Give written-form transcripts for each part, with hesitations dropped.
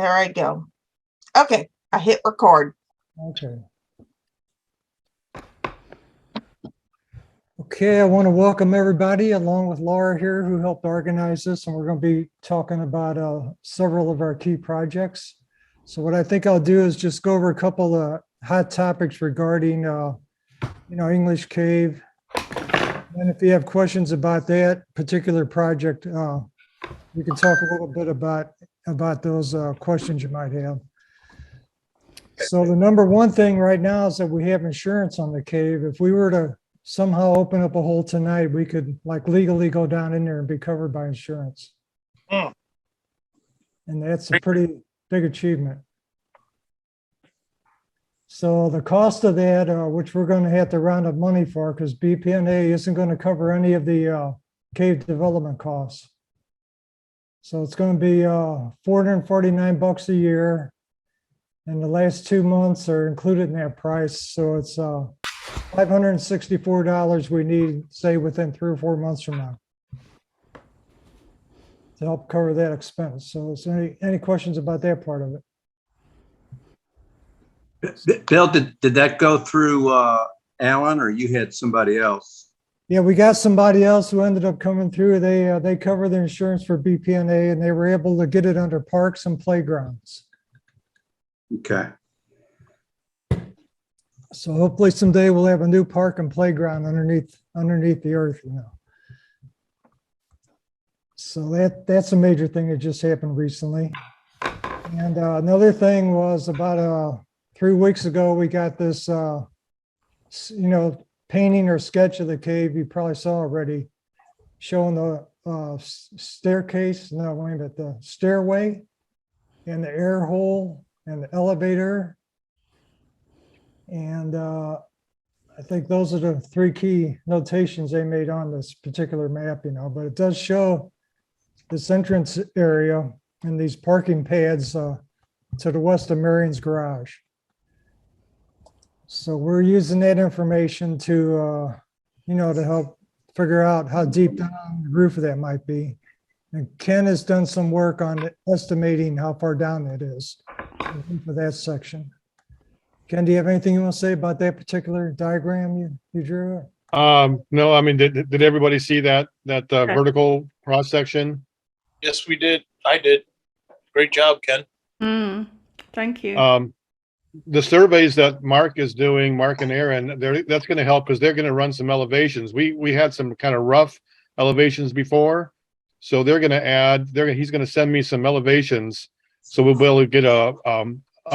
There I go. Okay, I hit record. Okay. Okay, I want to welcome everybody along with Laura here who helped organize this, and we're going to be talking about several of our key projects. So what I think I'll do is just go over a couple of hot topics regarding English Cave. And if you have questions about that particular project, we can talk a little bit about those questions you might have. So the number one thing right now is that we have insurance on the cave. If we were to somehow open up a hole tonight, we could like legally go down in there and be covered by insurance. Hmm. And that's a pretty big achievement. So the cost of that, which we're going to have to round up money for, because BPNA isn't going to cover any of the cave development costs. So it's going to be $449 a year. And the last 2 months are included in that price. So it's $564 we need, say, within 3 or 4 months from now to help cover that expense. So is there any questions about that part of it? Bill, did that go through Alan, or you had somebody else? Yeah, we got somebody else who ended up coming through. They cover the insurance for BPNA, and they were able to get it under parks and playgrounds. Okay. So hopefully someday we'll have a new park and playground underneath the earth, So that's a major thing that just happened recently. And another thing was about 3 weeks ago, we got this, painting or sketch of the cave. You probably saw already, showing the staircase, no, wait a minute, the stairway and the air hole and the elevator. And I think those are the 3 key notations they made on this particular map, but it does show this entrance area and these parking pads to the west of Marian's garage. So we're using that information to, to help figure out how deep down the roof of that might be. And Ken has done some work on estimating how far down that is for that section. Ken, do you have anything you want to say about that particular diagram you drew? No, I mean, did everybody see that vertical cross section? Yes, we did. I did. Great job, Ken. Thank you. The surveys that Mark is doing, Mark and Aaron, that's going to help because they're going to run some elevations. We had some kind of rough elevations before, so they're going to add. He's going to send me some elevations, so we'll be able to get a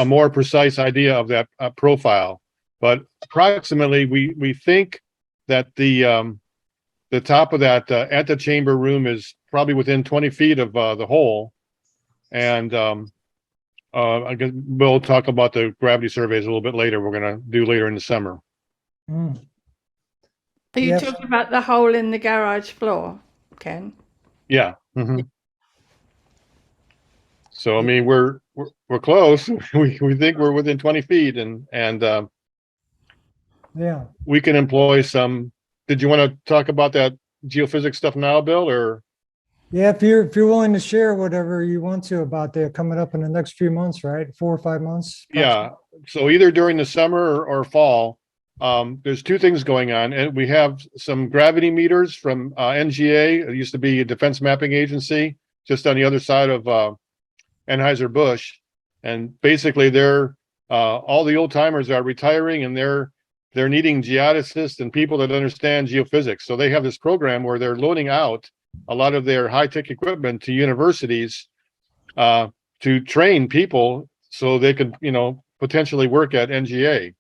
more precise idea of that profile. But approximately, we think that the top of that antechamber room is probably within 20 feet of the hole, and I guess we'll talk about the gravity surveys a little bit later. We're going to do later in the summer. Are you talking about the hole in the garage floor, Ken? Yeah. So I mean, we're close. we think we're within 20 feet, and yeah, we can employ some. Did you want to talk about that geophysics stuff now, Bill, or? Yeah, if you're willing to share whatever you want to about that coming up in the next few months, right? 4 or 5 months. Yeah. So either during the summer or fall, there's 2 things going on, and we have some gravity meters from NGA. It used to be a defense mapping agency just on the other side of Anheuser-Busch, and basically they're all the old timers are retiring, and they're needing geodesists and people that understand geophysics. So they have this program where they're loading out a lot of their high-tech equipment to universities to train people so they could, potentially work at NGA.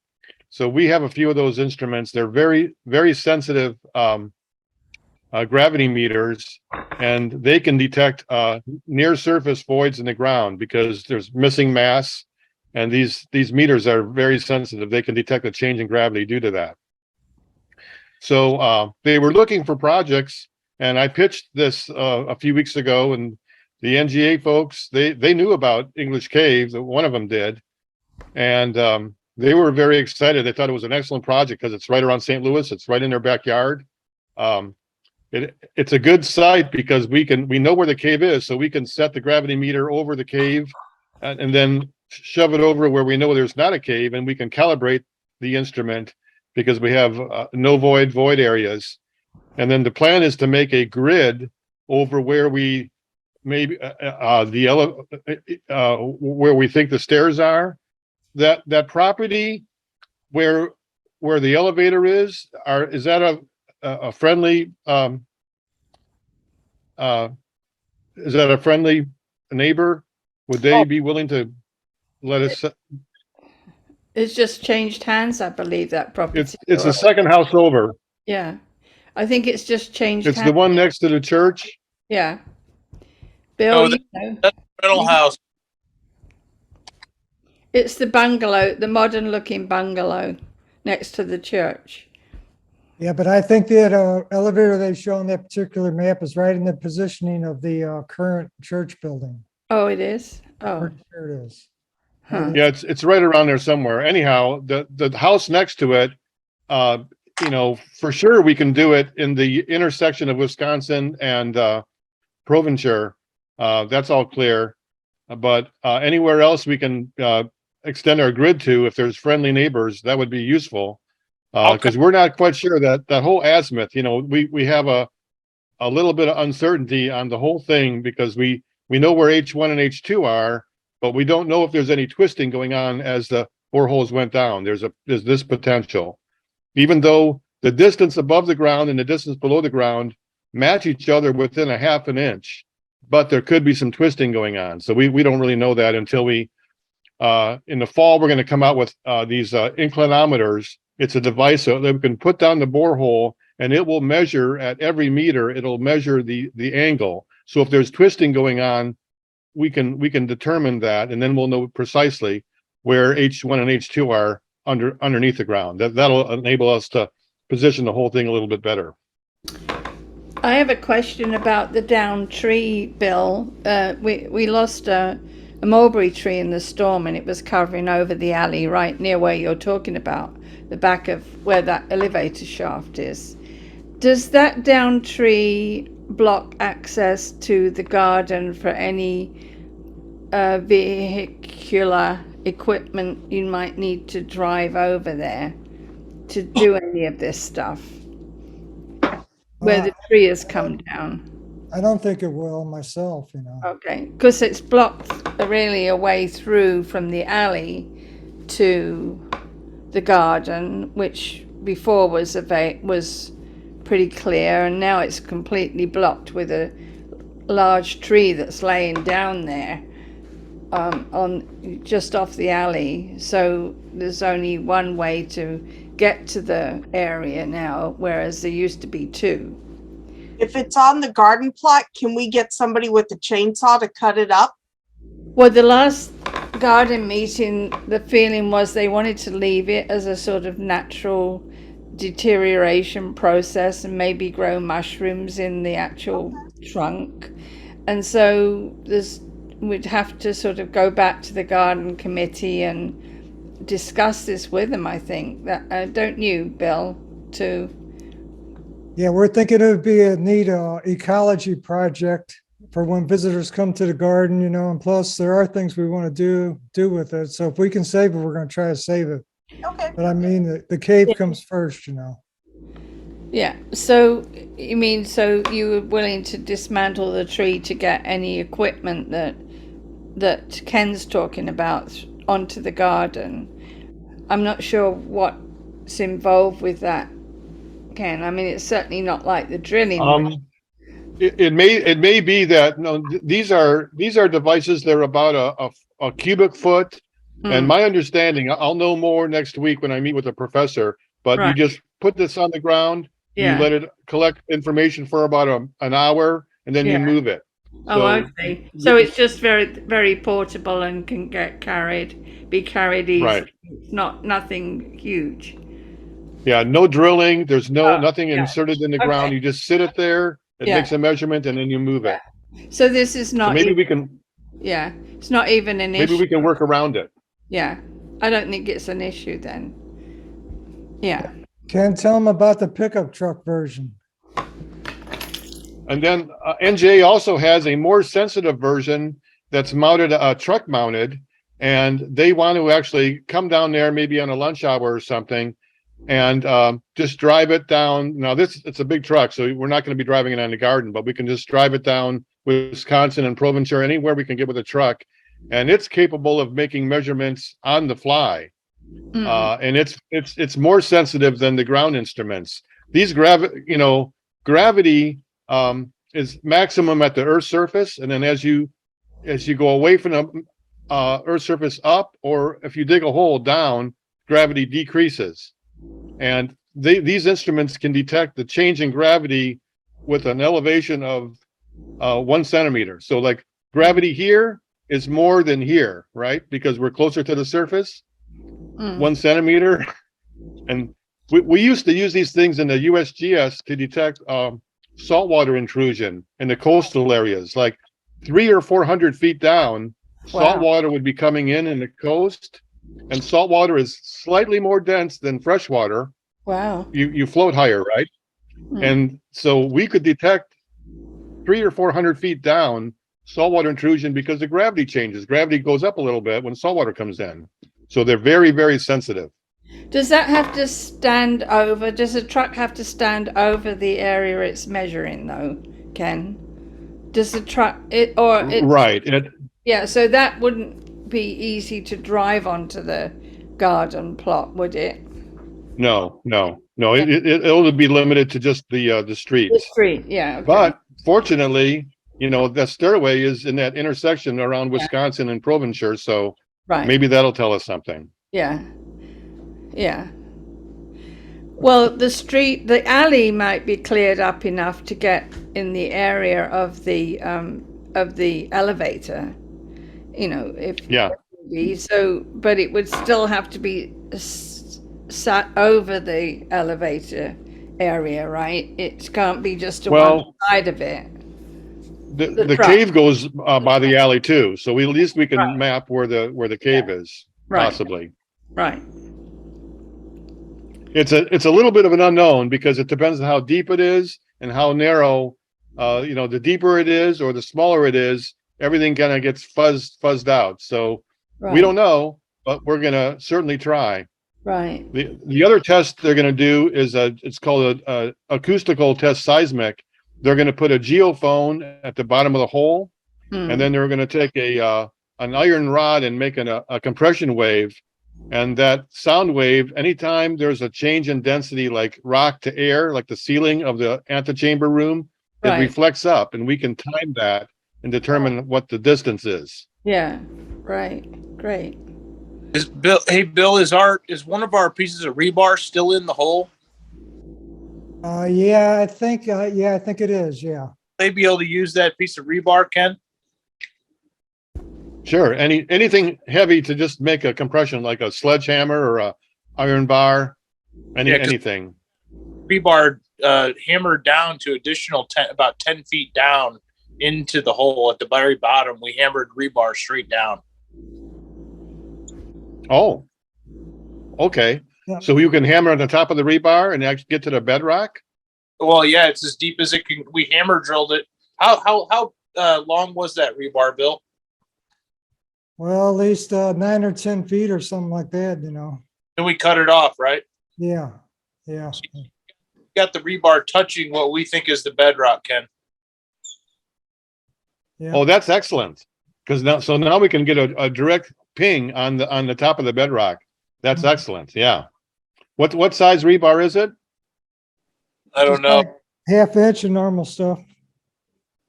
So we have a few of those instruments. They're very, very sensitive gravity meters, and they can detect near surface voids in the ground because there's missing mass, and these meters are very sensitive. They can detect a change in gravity due to that. So they were looking for projects, and I pitched this a few weeks ago, and the NGA folks, they knew about English Cave, one of them did, and they were very excited. They thought it was an excellent project because it's right around St. Louis. It's right in their backyard. It's a good site because we know where the cave is, so we can set the gravity meter over the cave and then shove it over where we know there's not a cave, and we can calibrate the instrument because we have no void areas. And then the plan is to make a grid over where we maybe where we think the stairs are. That property where the elevator is that a friendly is that a friendly neighbor? Would they be willing to let us? It's just changed hands, I believe, that property. It's the second house over. Yeah. I think it's just changed It's hands. the one next to the church. Yeah. Bill, Oh, you know. That's a rental house. It's the bungalow, the modern looking bungalow next to the church. Yeah, but I think that elevator they show on that particular map is right in the positioning of the current church building. Oh, it is? Oh, Pretty sure it is. huh. Yeah, it's right around there somewhere. Anyhow, the house next to it, for sure we can do it in the intersection of Wisconsin and Provencher. That's all clear. But anywhere else we can extend our grid to, if there's friendly neighbors, that would be useful. Because we're not quite sure that whole azimuth, we have a little bit of uncertainty on the whole thing because we know where H1 and H2 are, but we don't know if there's any twisting going on as the boreholes went down. There's this potential, even though the distance above the ground and the distance below the ground match each other within a half an inch, but there could be some twisting going on. So we don't really know that until we, in the fall, we're going to come out with these inclinometers. It's a device that we can put down the borehole and it will measure at every meter. It'll measure the angle. So if there's twisting going on, we can determine that, and then we'll know precisely where H1 and H2 are underneath the ground. That'll enable us to position the whole thing a little bit better. I have a question about the downed tree, Bill. We lost a mulberry tree in the storm, and it was covering over the alley right near where you're talking about, the back of where that elevator shaft is. Does that downed tree block access to the garden for any vehicular equipment you might need to drive over there to do any of this stuff where the tree has come down? I don't think it will myself, Okay, because it's blocked really a way through from the alley to the garden, which before was pretty clear, and now it's completely blocked with a large tree that's laying down there on just off the alley. So there's only one way to get to the area now, whereas there used to be two. If it's on the garden plot, can we get somebody with a chainsaw to cut it up? Well, the last garden meeting, the feeling was they wanted to leave it as a sort of natural deterioration process and maybe grow mushrooms in the actual trunk. And so we'd have to sort of go back to the garden committee and discuss this with them, I think. Don't you, Bill, too? Yeah, we're thinking it would be a neat ecology project for when visitors come to the garden, and plus there are things we want to do with it. So if we can save it, we're going to try to save it. Okay. But I mean, the cave comes first, Yeah. So you mean, so you were willing to dismantle the tree to get any equipment that Ken's talking about onto the garden? I'm not sure what's involved with that, Ken. I mean, it's certainly not like the drilling. It may be that these are devices. They're about a cubic foot, and my understanding, I'll know more next week when I meet with the professor. But Right. you just put this on the ground, Yeah. you let it collect information for about an hour, and then you move it. Oh, I see. So it's just very, very portable and can be carried easily. Right. It's nothing huge. Yeah, no drilling. There's nothing yeah. inserted in the ground. You just sit it there. It Yeah. makes a measurement, and then you move it. So this is So not. maybe we can It's not even an issue. maybe we can work around it. Yeah, I don't think it's an issue then. Yeah. Ken, tell them about the pickup truck version. And then NJ also has a more sensitive version that's mounted, truck mounted, and they want to actually come down there maybe on a lunch hour or something and just drive it down. Now it's a big truck, so we're not going to be driving it on the garden, but we can just drive it down Wisconsin and Provencher, anywhere we can get with a truck. And it's capable of making measurements on the fly. And it's more sensitive than the ground instruments. These gravity is maximum at the Earth's surface, and then as you go away from the Earth's surface up, or if you dig a hole down, gravity decreases. And these instruments can detect the change in gravity with an elevation of 1 centimeter. So like gravity here is more than here, right? Because we're closer to the surface. 1 centimeter. And we used to use these things in the USGS to detect saltwater intrusion in the coastal areas, like 300 or 400 feet down. Saltwater would be coming in the coast, and saltwater is slightly more dense than freshwater. Wow. You float higher, right? And so we could detect 300 or 400 feet down saltwater intrusion because the gravity changes. Gravity goes up a little bit when saltwater comes in. So they're very, very sensitive. Does that have to stand over? Does a truck have to stand over the area it's measuring, though, Ken? Does the truck Right. Yeah, so that wouldn't be easy to drive onto the garden plot, would it? No. It'll be limited to just the streets. The street, yeah. Okay. But fortunately, that stairway is in that intersection around Wisconsin and Provencher, so maybe that'll tell us something. Yeah. Well, the alley might be cleared up enough to get in the area of the elevator. But it would still have to be sat over the elevator area, right? It can't be just to one side of it. The cave goes by the alley too, so at least we can map where the cave is, possibly. Right. It's a little bit of an unknown because it depends on how deep it is and how narrow. The deeper it is or the smaller it is, everything kind of gets fuzzed out. So we don't know, but we're gonna certainly try. Right. The other test they're gonna do is it's called a acoustical test seismic. They're gonna put a geophone at the bottom of the hole, and then they're gonna take an iron rod and make a compression wave. And that sound wave, anytime there's a change in density, like rock to air, like the ceiling of the antechamber room, it reflects up, and we can time that and determine what the distance is. Yeah, right. Great. Bill, is one of our pieces of rebar still in the hole? I think it is. Yeah. They be able to use that piece of rebar, Ken? Sure. Anything heavy to just make a compression, like a sledgehammer or a iron bar, anything. Rebar hammered down to additional about 10 feet down into the hole at the very bottom. We hammered rebar straight down. Oh, okay. Yeah. So you can hammer on the top of the rebar and actually get to the bedrock? Well, yeah, it's as deep as it can. We hammer drilled it. How long was that rebar, Bill? Well, at least 9 or 10 feet or something like that, And we cut it off, right? Yeah. So you got the rebar touching what we think is the bedrock, Ken. Yeah. Oh, that's excellent. Because now we can get a direct ping on the top of the bedrock. That's excellent. Yeah. What size rebar is it? I don't know. Like half-inch and normal stuff.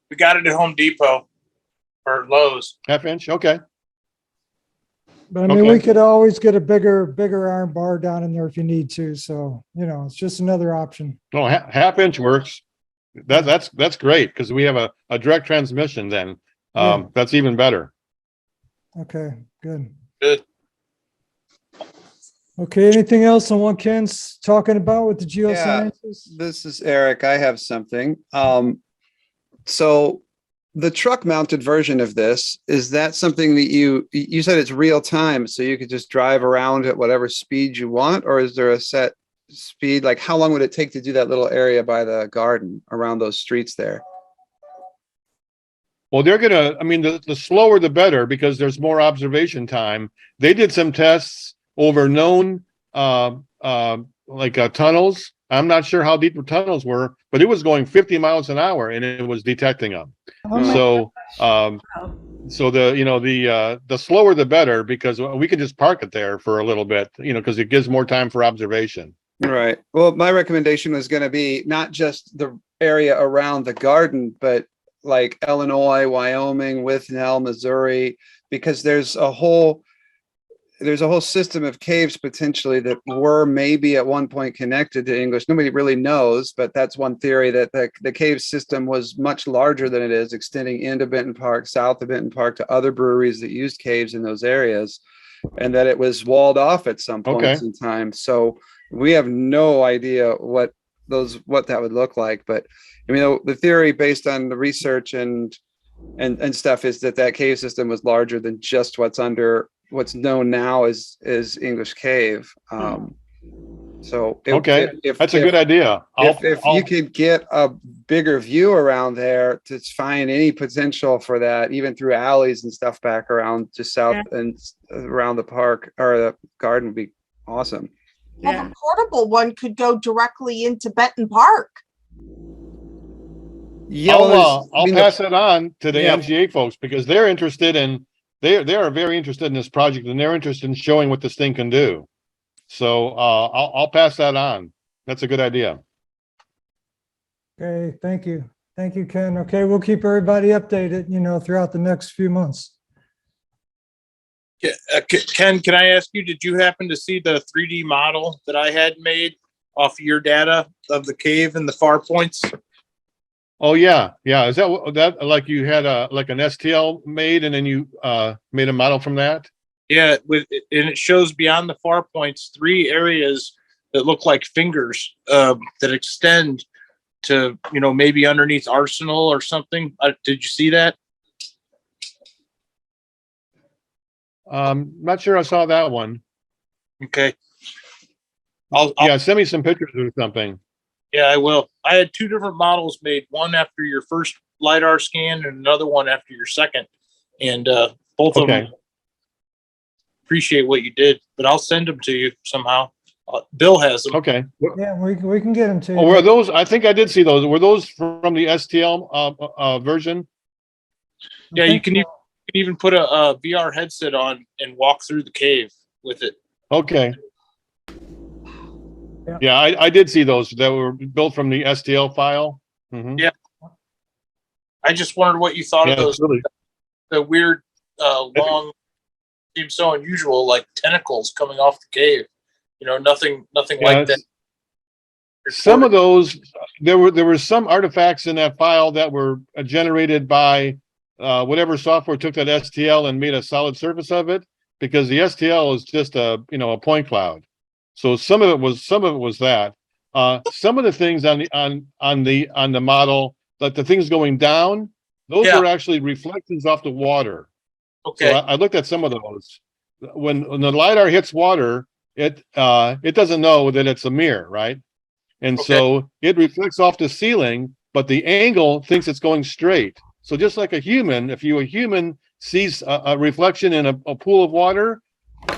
We got it at Home Depot or Lowe's. Half-inch. Okay. But I mean, we could always get a bigger iron bar down in there if you need to. So, it's just another option. No, half-inch works. That's great because we have a direct transmission then. That's even better. Okay, good. Good. Okay, anything else on what Ken's talking about with the geosciences? This is Eric. I have something. So the truck mounted version of this, is that something that you said it's real time, so you could just drive around at whatever speed you want, or is there a set speed? Like how long would it take to do that little area by the garden around those streets there? Well, they're gonna, I mean, the slower the better because there's more observation time. They did some tests over known, tunnels. I'm not sure how deep the tunnels were, but it was going 50 miles an hour and it was detecting them. Oh my So, gosh. so the slower the better because we can just park it there for a little bit, because it gives more time for observation. Right. Well, my recommendation was going to be not just the area around the garden, but like Illinois, Wyoming, with Newell, Missouri, because there's a whole system of caves potentially that were maybe at one point connected to English. Nobody really knows, but that's one theory, that the cave system was much larger than it is, extending into Benton Park, south of Benton Park, to other breweries that used caves in those areas, and that it was walled off at some points in time. So we have no idea what that would look like. But I mean, the theory based on the research and stuff is that cave system was larger than just what's known now as English Cave. So that's a good idea. If you could get a bigger view around there to find any potential for that, even through alleys and stuff back around just south and around the park or the garden, would be awesome. Well, the portable one could go directly into Benton Park. Yeah, I'll pass it on to the NGA folks because they're interested in. They are very interested in this project and they're interested in showing what this thing can do. So I'll pass that on. That's a good idea. Okay, thank you. Thank you, Ken. Okay, we'll keep everybody updated, throughout the next few months. Yeah, Ken, can I ask you, did you happen to see the 3D model that I had made off of your data of the cave and the far points? Oh yeah. Is that like you had an STL made and then you made a model from that? Yeah, and it shows beyond the far points 3 areas that look like fingers that extend to maybe underneath Arsenal or something. Did you see that? Not sure I saw that one. Okay. Send me some pictures or something. Yeah, I will. I had 2 different models made, one after your first LiDAR scan and another one after your second. And both of them appreciate what you did, but I'll send them to you somehow. Bill has them. Okay. Yeah, we can get them to you. Oh, were those? I think I did see those. Were those from the STL version? Yeah, you can even put a VR headset on and walk through the cave with it. Okay. Yeah. Yeah, I did see those that were built from the STL file. Mm-hmm. Yeah. I just wondered what you thought of those. Really... The weird, long, seems so unusual, like tentacles coming off the cave. Nothing like that. Some of those, there were some artifacts in that file that were generated by whatever software took that STL and made a solid surface of it, because the STL is just a point cloud. So some of it was that. Some of the things on the model, like the things going down, those are actually reflections off the water. Okay. So I looked at some of those. When the LiDAR hits water, it doesn't know that it's a mirror, right? And so it reflects off the ceiling, but the angle thinks it's going straight. So just like a human, if a human sees a reflection in a pool of water,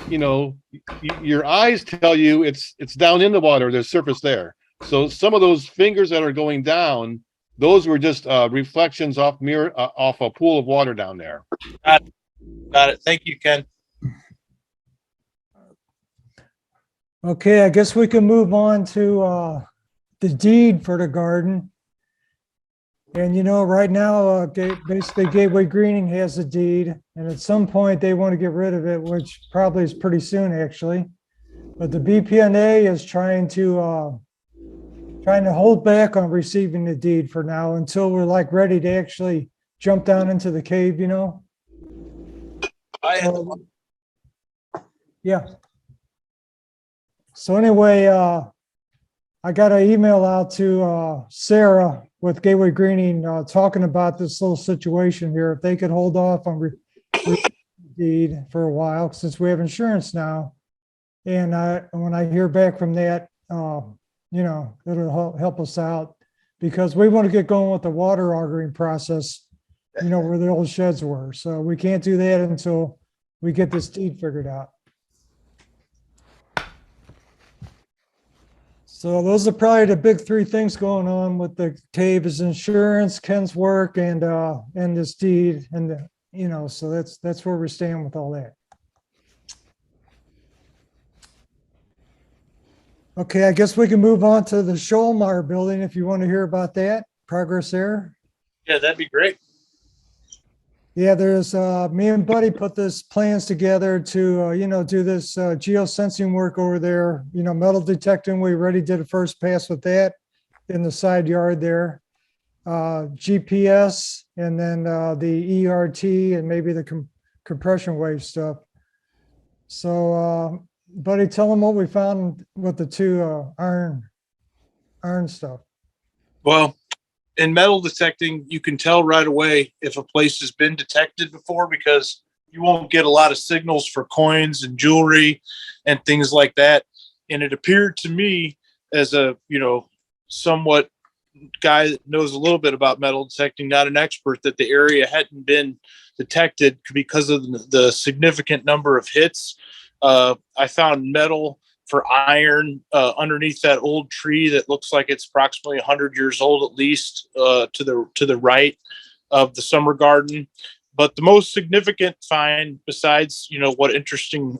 your eyes tell you it's down in the water, there's surface there. So some of those fingers that are going down, those were just reflections off a pool of water down there. Got it. Thank you, Ken. Okay, I guess we can move on to the deed for the garden. And right now, basically Gateway Greening has the deed, and at some point they want to get rid of it, which probably is pretty soon, actually. But the BPNA is trying to hold back on receiving the deed for now until we're ready to actually jump down into the cave. Yeah. So anyway, I got an email out to Sarah with Gateway Greening talking about this little situation here. If they could hold off on deed for a while since we have insurance now, and when I hear back from that, it'll help us out because we want to get going with the water augering process where the old sheds were. So we can't do that until we get this deed figured out. So those are probably the big three things going on with the cave: is insurance, Ken's work, and this deed, and so that's where we stand with all that. Okay, I guess we can move on to the Scholmeyer building if you want to hear about that progress there. Yeah, that'd be great. Yeah, there's me and Buddy put this plans together to do this geosensing work over there. Metal detecting. We already did a first pass with that in the side yard there. GPS, and then the ERT, and maybe the compression wave stuff. So, Buddy, tell them what we found with the two iron stuff. Well, in metal detecting, you can tell right away if a place has been detected before, because you won't get a lot of signals for coins and jewelry and things like that. And it appeared to me, as a somewhat guy that knows a little bit about metal detecting, not an expert, that the area hadn't been detected because of the significant number of hits. I found metal for iron underneath that old tree that looks like it's approximately 100 years old, at least, to the right of the summer garden. But the most significant find, besides what interesting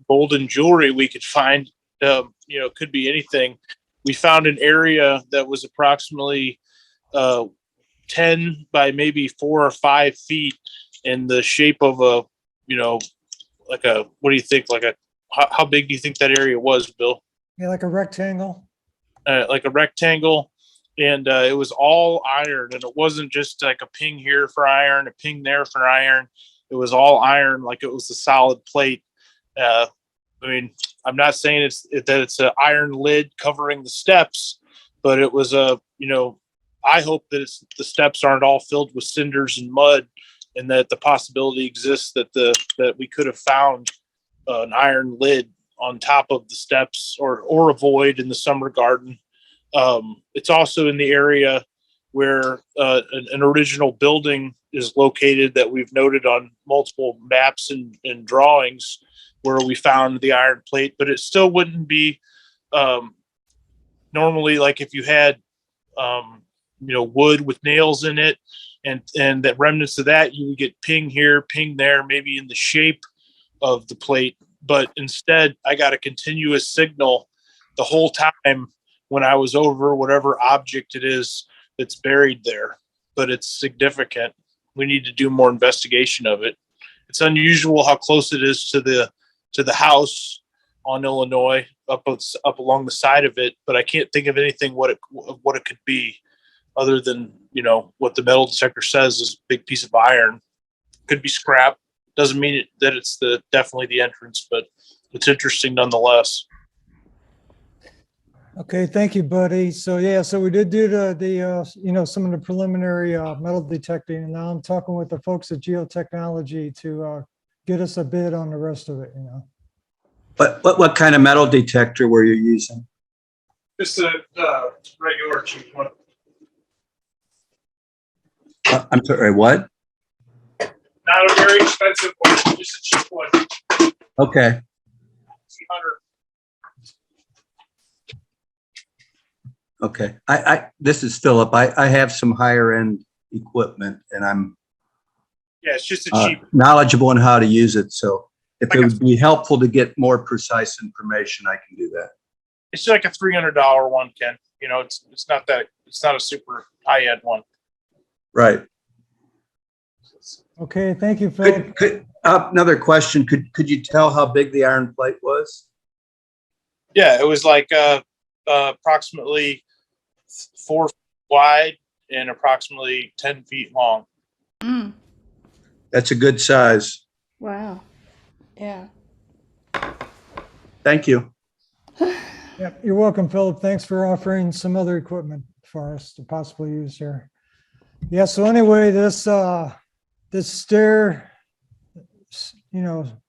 golden jewelry we could find, could be anything. We found an area that was approximately 10 by maybe 4 or 5 feet in the shape of a, like a, what do you think? How big do you think that area was, Bill? Yeah, like a rectangle. Like a rectangle. And it was all iron. And it wasn't just like a ping here for iron, a ping there for iron. It was all iron, like it was a solid plate. I'm not saying that it's an iron lid covering the steps, but it was I hope that the steps aren't all filled with cinders and mud, and that the possibility exists that we could have found an iron lid on top of the steps, or a void in the summer garden. It's also in the area where an original building is located that we've noted on multiple maps and drawings, where we found the iron plate. But it still wouldn't be normally, like if you had wood with nails in it, and that remnants of that, you would get ping here, ping there, maybe in the shape of the plate. But instead, I got a continuous signal the whole time when I was over whatever object it is that's buried there. But it's significant. We need to do more investigation of it. It's unusual how close it is to the house on Illinois, up along the side of it. But I can't think of anything what it could be, other than what the metal detector says is a big piece of iron. Could be scrap. Doesn't mean that it's definitely the entrance, but it's interesting nonetheless. Okay, thank you, Buddy. So we did do the some of the preliminary metal detecting, and now I'm talking with the folks at Geotechnology to get us a bid on the rest of it. But what kind of metal detector were you using? Just a regular cheap one. I'm sorry, what? Not a very expensive one, just a cheap one. Okay. 200. Okay. This is Philip. I have some higher end equipment, and I'm It's just a cheap. knowledgeable on how to use it. So if Like it would be helpful to get more precise information, I can do that. It's like a $300 one, Ken. It's not a super high end one. Right. Okay, thank you, Phil. Another question. Could you tell how big the iron plate was? Yeah, it was like approximately 4 feet wide and approximately 10 feet long. Mm, That's a good size. wow. Yeah. Thank you. Yeah, you're welcome, Philip. Thanks for offering some other equipment for us to possibly use here. Yeah, so anyway, this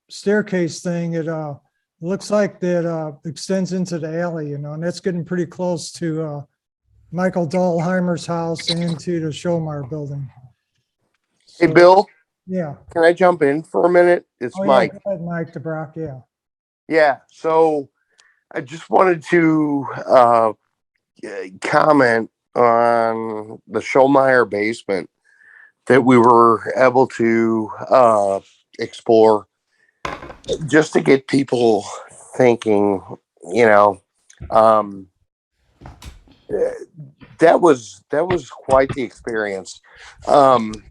staircase thing, it looks like that extends into the alley, and that's getting pretty close to Michael Dahlheimer's house and to the Scholmeyer building. Hey, So, Bill, Yeah. can I jump in for a minute? It's Oh, yeah, Mike. go ahead, Mike DeBroeck, yeah. Yeah, so I just wanted to comment on the Schulmeyer basement that we were able to explore just to get people thinking, you know, um, that was quite the experience. Um,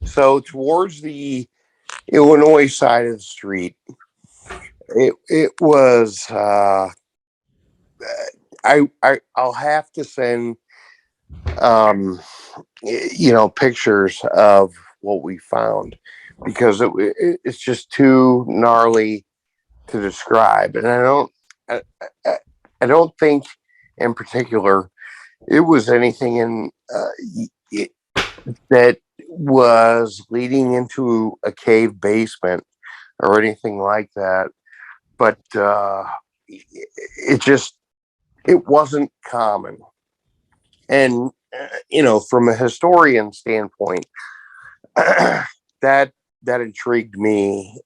so towards the Illinois side of the street, it was I'll have to send pictures of what we found because it's just too gnarly to describe, and I, I don't think in particular it was anything in that was leading into a cave basement or anything like that, but it wasn't common. And from a historian standpoint, that intrigued me,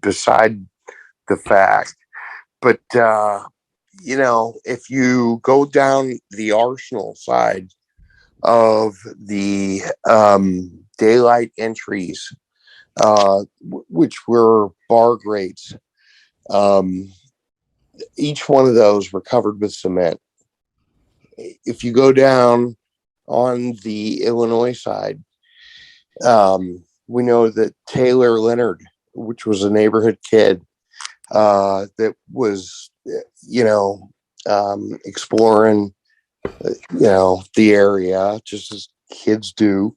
beside the fact. But if you go down the Arsenal side of the daylight entries, which were bar grates, each one of those were covered with cement. If you go down on the Illinois side, we know that Taylor Leonard, which was a neighborhood kid that was, exploring, the area just as kids do.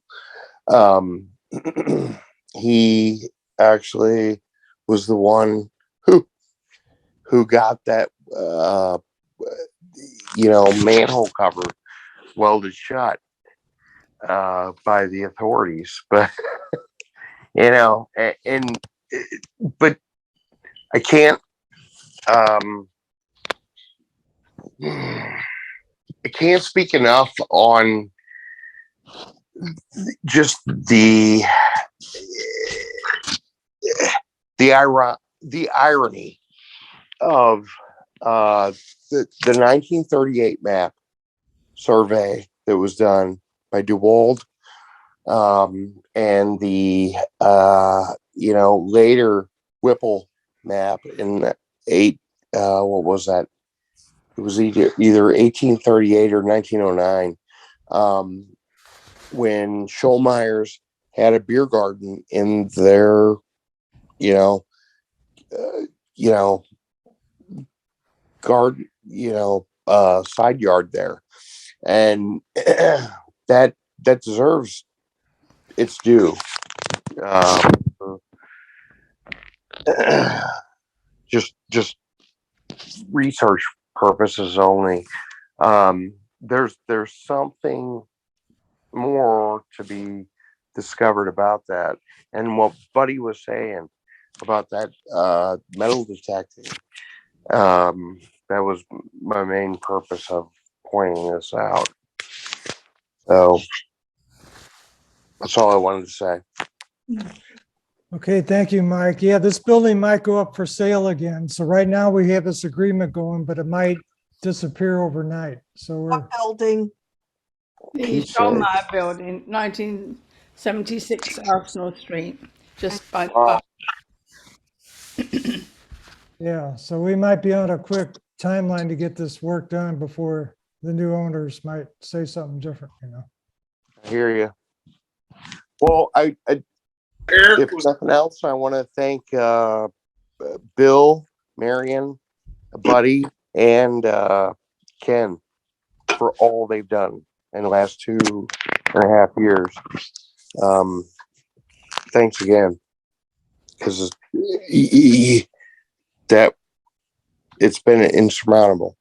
He actually was the one who got that, manhole cover welded shut by the authorities. But but I can't speak enough on just the irony of the 1938 map survey that was done by Newell, and the later Whipple map in what was that? It was either 1838 or 1909, when Schulmeyer's had a beer garden in their garden, side yard there, and that deserves its due. Just research purposes only. There's something more to be discovered about that, and what Buddy was saying about that metal detecting. That was my main purpose of pointing this out. So that's all I wanted to say. Okay, thank you, Mike. Yeah, this building might go up for sale again. So right now we have this agreement going, but it might disappear overnight. So we're, What building? The He said- Schulmeyer building, 1976 Arsenal Street, just by the Wow. yeah, so we might be on a quick timeline to get this work done before the new owners might say something different, I hear you. Well, I Eric if was nothing else, I want to thank Bill, Marian, Buddy, and Ken for all they've done in the last 2.5 years. Thanks again, because that it's been insurmountable.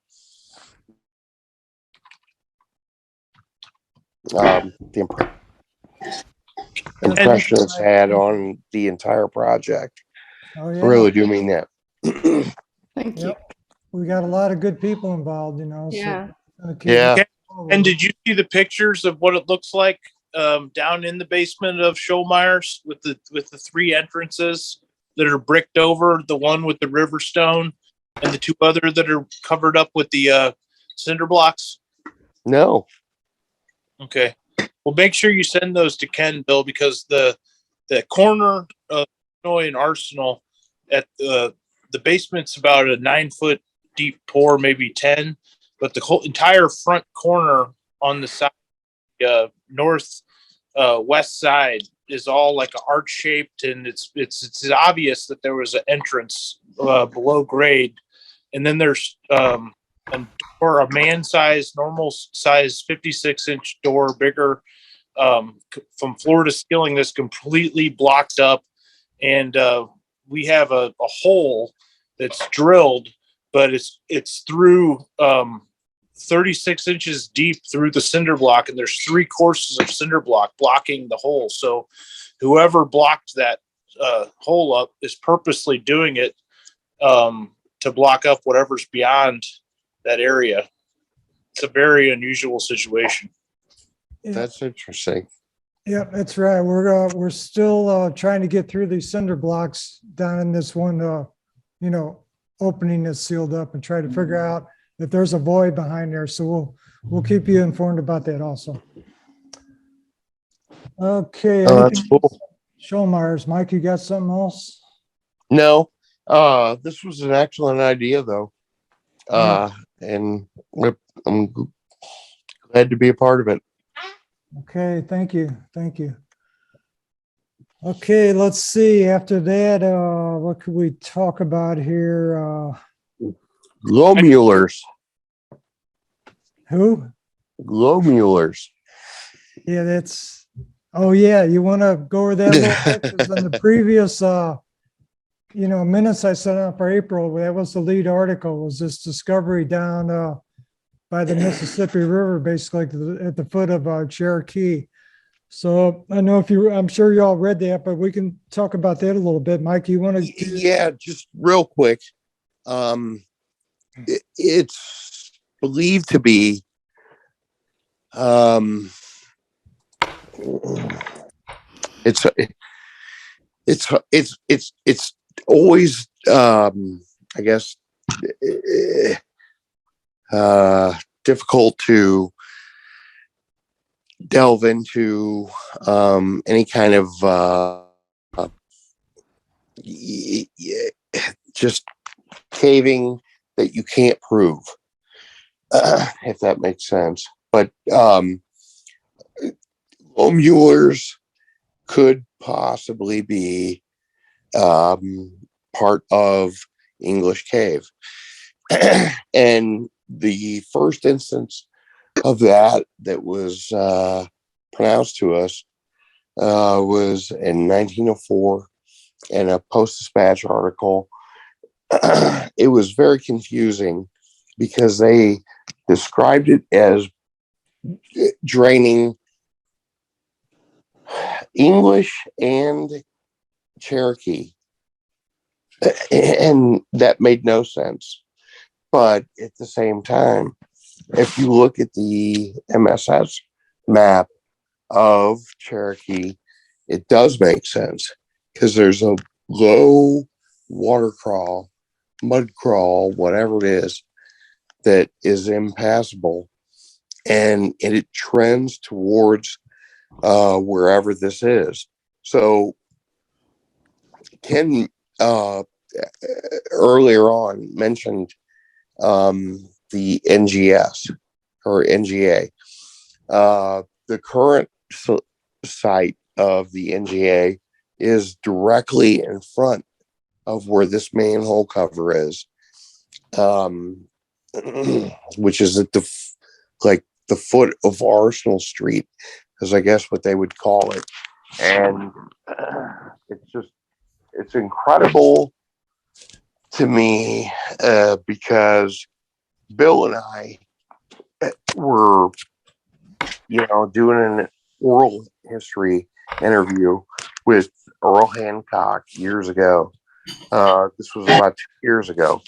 The impression it's had on the entire project. Oh, yeah. Really do mean that. Thank you. Yep. We got a lot of good people involved, so Yeah. keep Yeah. it forward. And did you see the pictures of what it looks like down in the basement of Schollmeyer's with the three entrances that are bricked over, the one with the river stone and the two other that are covered up with the cinder blocks? No. Okay. Well, make sure you send those to Ken, Bill, because the corner of Illinois and Arsenal at the basement's about a 9-foot deep pour, maybe 10, but the whole entire front corner on the side, north west side is all like arch shaped, and it's obvious that there was an entrance below grade, and then there's a door, a man size, normal size 56-inch door, bigger, from floor to ceiling, that's completely blocked up, and we have a hole that's drilled, but it's through 36 inches deep through the cinder block, and there's 3 courses of cinder block blocking the hole. So whoever blocked that hole up is purposely doing it to block up whatever's beyond that area. It's a very unusual situation. Yeah. That's interesting. Yep, that's right. We're still trying to get through these cinder blocks down in this one, opening that's sealed up, and try to figure out if there's a void behind there. So we'll keep you informed about that also. Okay. Oh, that's cool. Schollmeyer's, Mike, you got something else? No, this was an excellent idea though. And I'm glad to be a part of it. Okay, thank you. Okay, let's see. After that, what could we talk about here? Glomulars. Who? Glomulars. Yeah, that's. Oh yeah, you want to go over that a little bit? 'Cause in the previous, minutes I sent out for April, that was the lead article. Was this discovery down by the Mississippi River, basically at the foot of Cherokee. So I know I'm sure you all read that, but we can talk about that a little bit. Mike, you want to? Yeah, just real quick. It's believed to be it's always I guess difficult to delve into any kind of just caving that you can't prove, if that makes sense. But glomulars could possibly be part of English cave. And the first instance of that was pronounced to us was in 1904 in a Post-Dispatch article. It was very confusing because they described it as draining English and Cherokee, and that made no sense. But at the same time, if you look at the MSS map of Cherokee, it does make sense because there's a low water crawl, mud crawl, whatever it is, that is impassable, and it trends towards wherever this is. So Ken earlier on mentioned the NGS or NGA. The current site of the NGA is directly in front of where this manhole cover is, which is at the foot of Arsenal Street, is I guess what they would call it. And it's incredible to me because Bill and I were, doing an oral history interview with Earl Hancock years ago. This was about 2 years ago.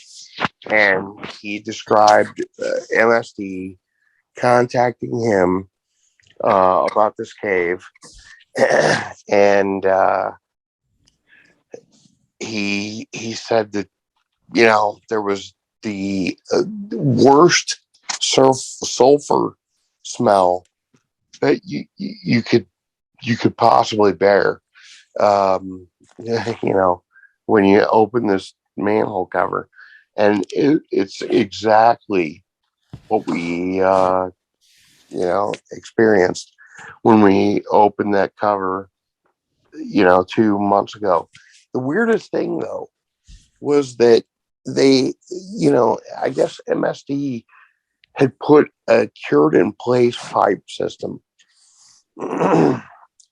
And he described MSD contacting him about this cave, and he said that, you know, there was the worst sulfur smell that you could possibly bear. You know, when you open this manhole cover, and it's exactly what we you know, experienced when we opened that cover, you know, 2 months ago. The weirdest thing though was that they, you know, I guess MSD had put a cured in place pipe system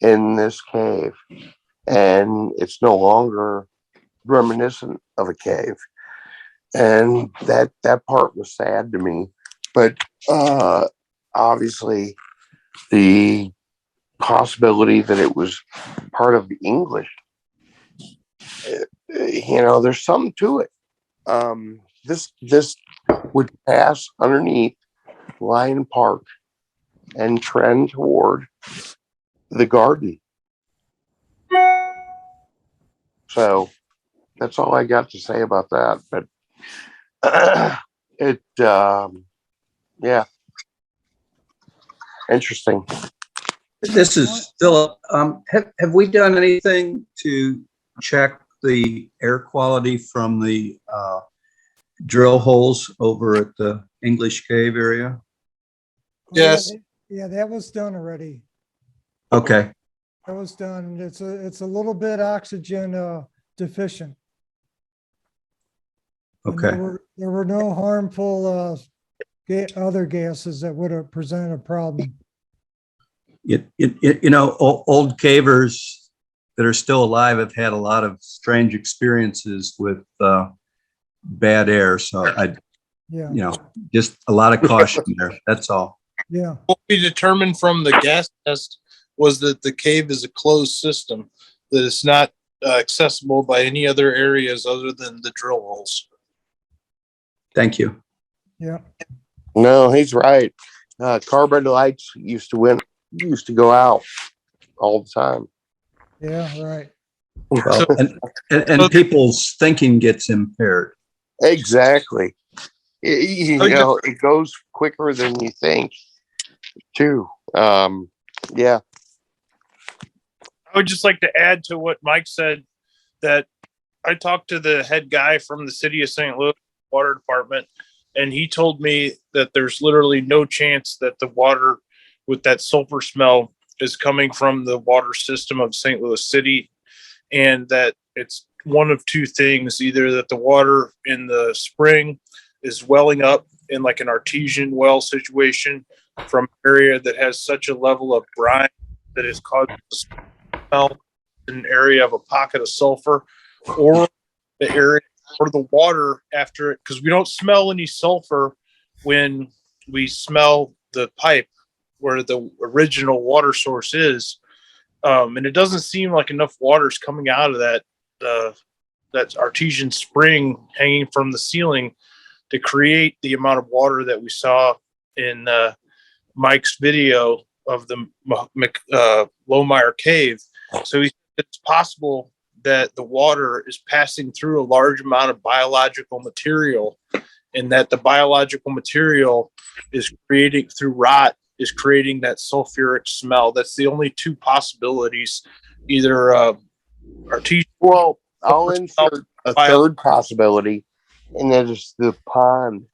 in this cave, and it's no longer reminiscent of a cave. And that part was sad to me, but obviously the possibility that it was part of the English, you know, there's something to it. This would pass underneath Lion Park and trend toward the garden. So that's all I got to say about that. But yeah, interesting. This is Philip. Have we done anything to check the air quality from the drill holes over at the English Cave area? Yes. Yeah, that was done already. Okay. That was done. It's a little bit oxygen deficient. And Okay. there were no harmful other gases that would have presented a problem. You know, old cavers that are still alive have had a lot of strange experiences with bad air. So Yeah. you know, just a lot of caution there. That's all. Yeah. What we determined from the gas test was that the cave is a closed system, that it's not accessible by any other areas other than the drill holes. Thank you. Yeah. No, he's right. Carbide lights used to go out all the time. Yeah. Right. Well, and people's thinking gets impaired. Exactly. You know, it goes quicker than you think, too. Yeah. I would just like to add to what Mike said, that I talked to the head guy from the city of St. Louis water department, and he told me that there's literally no chance that the water with that sulfur smell is coming from the water system of St. Louis City, and that it's one of two things: either that the water in the spring is welling up in like an artesian well situation from an area that has such a level of brine that is causing the smell in an area of a pocket of sulfur, or the area or the water after it, because we don't smell any sulfur when we smell the pipe where the original water source is, and it doesn't seem like enough water is coming out of that artesian spring hanging from the ceiling to create the amount of water that we saw in Mike's video of the Lohmeyer Cave. So it's possible that the water is passing through a large amount of biological material, and that the biological material is creating, through rot, is creating that sulfuric smell. That's the only two possibilities. Either artesian. Well, I'll insert a third possibility, and that is the pond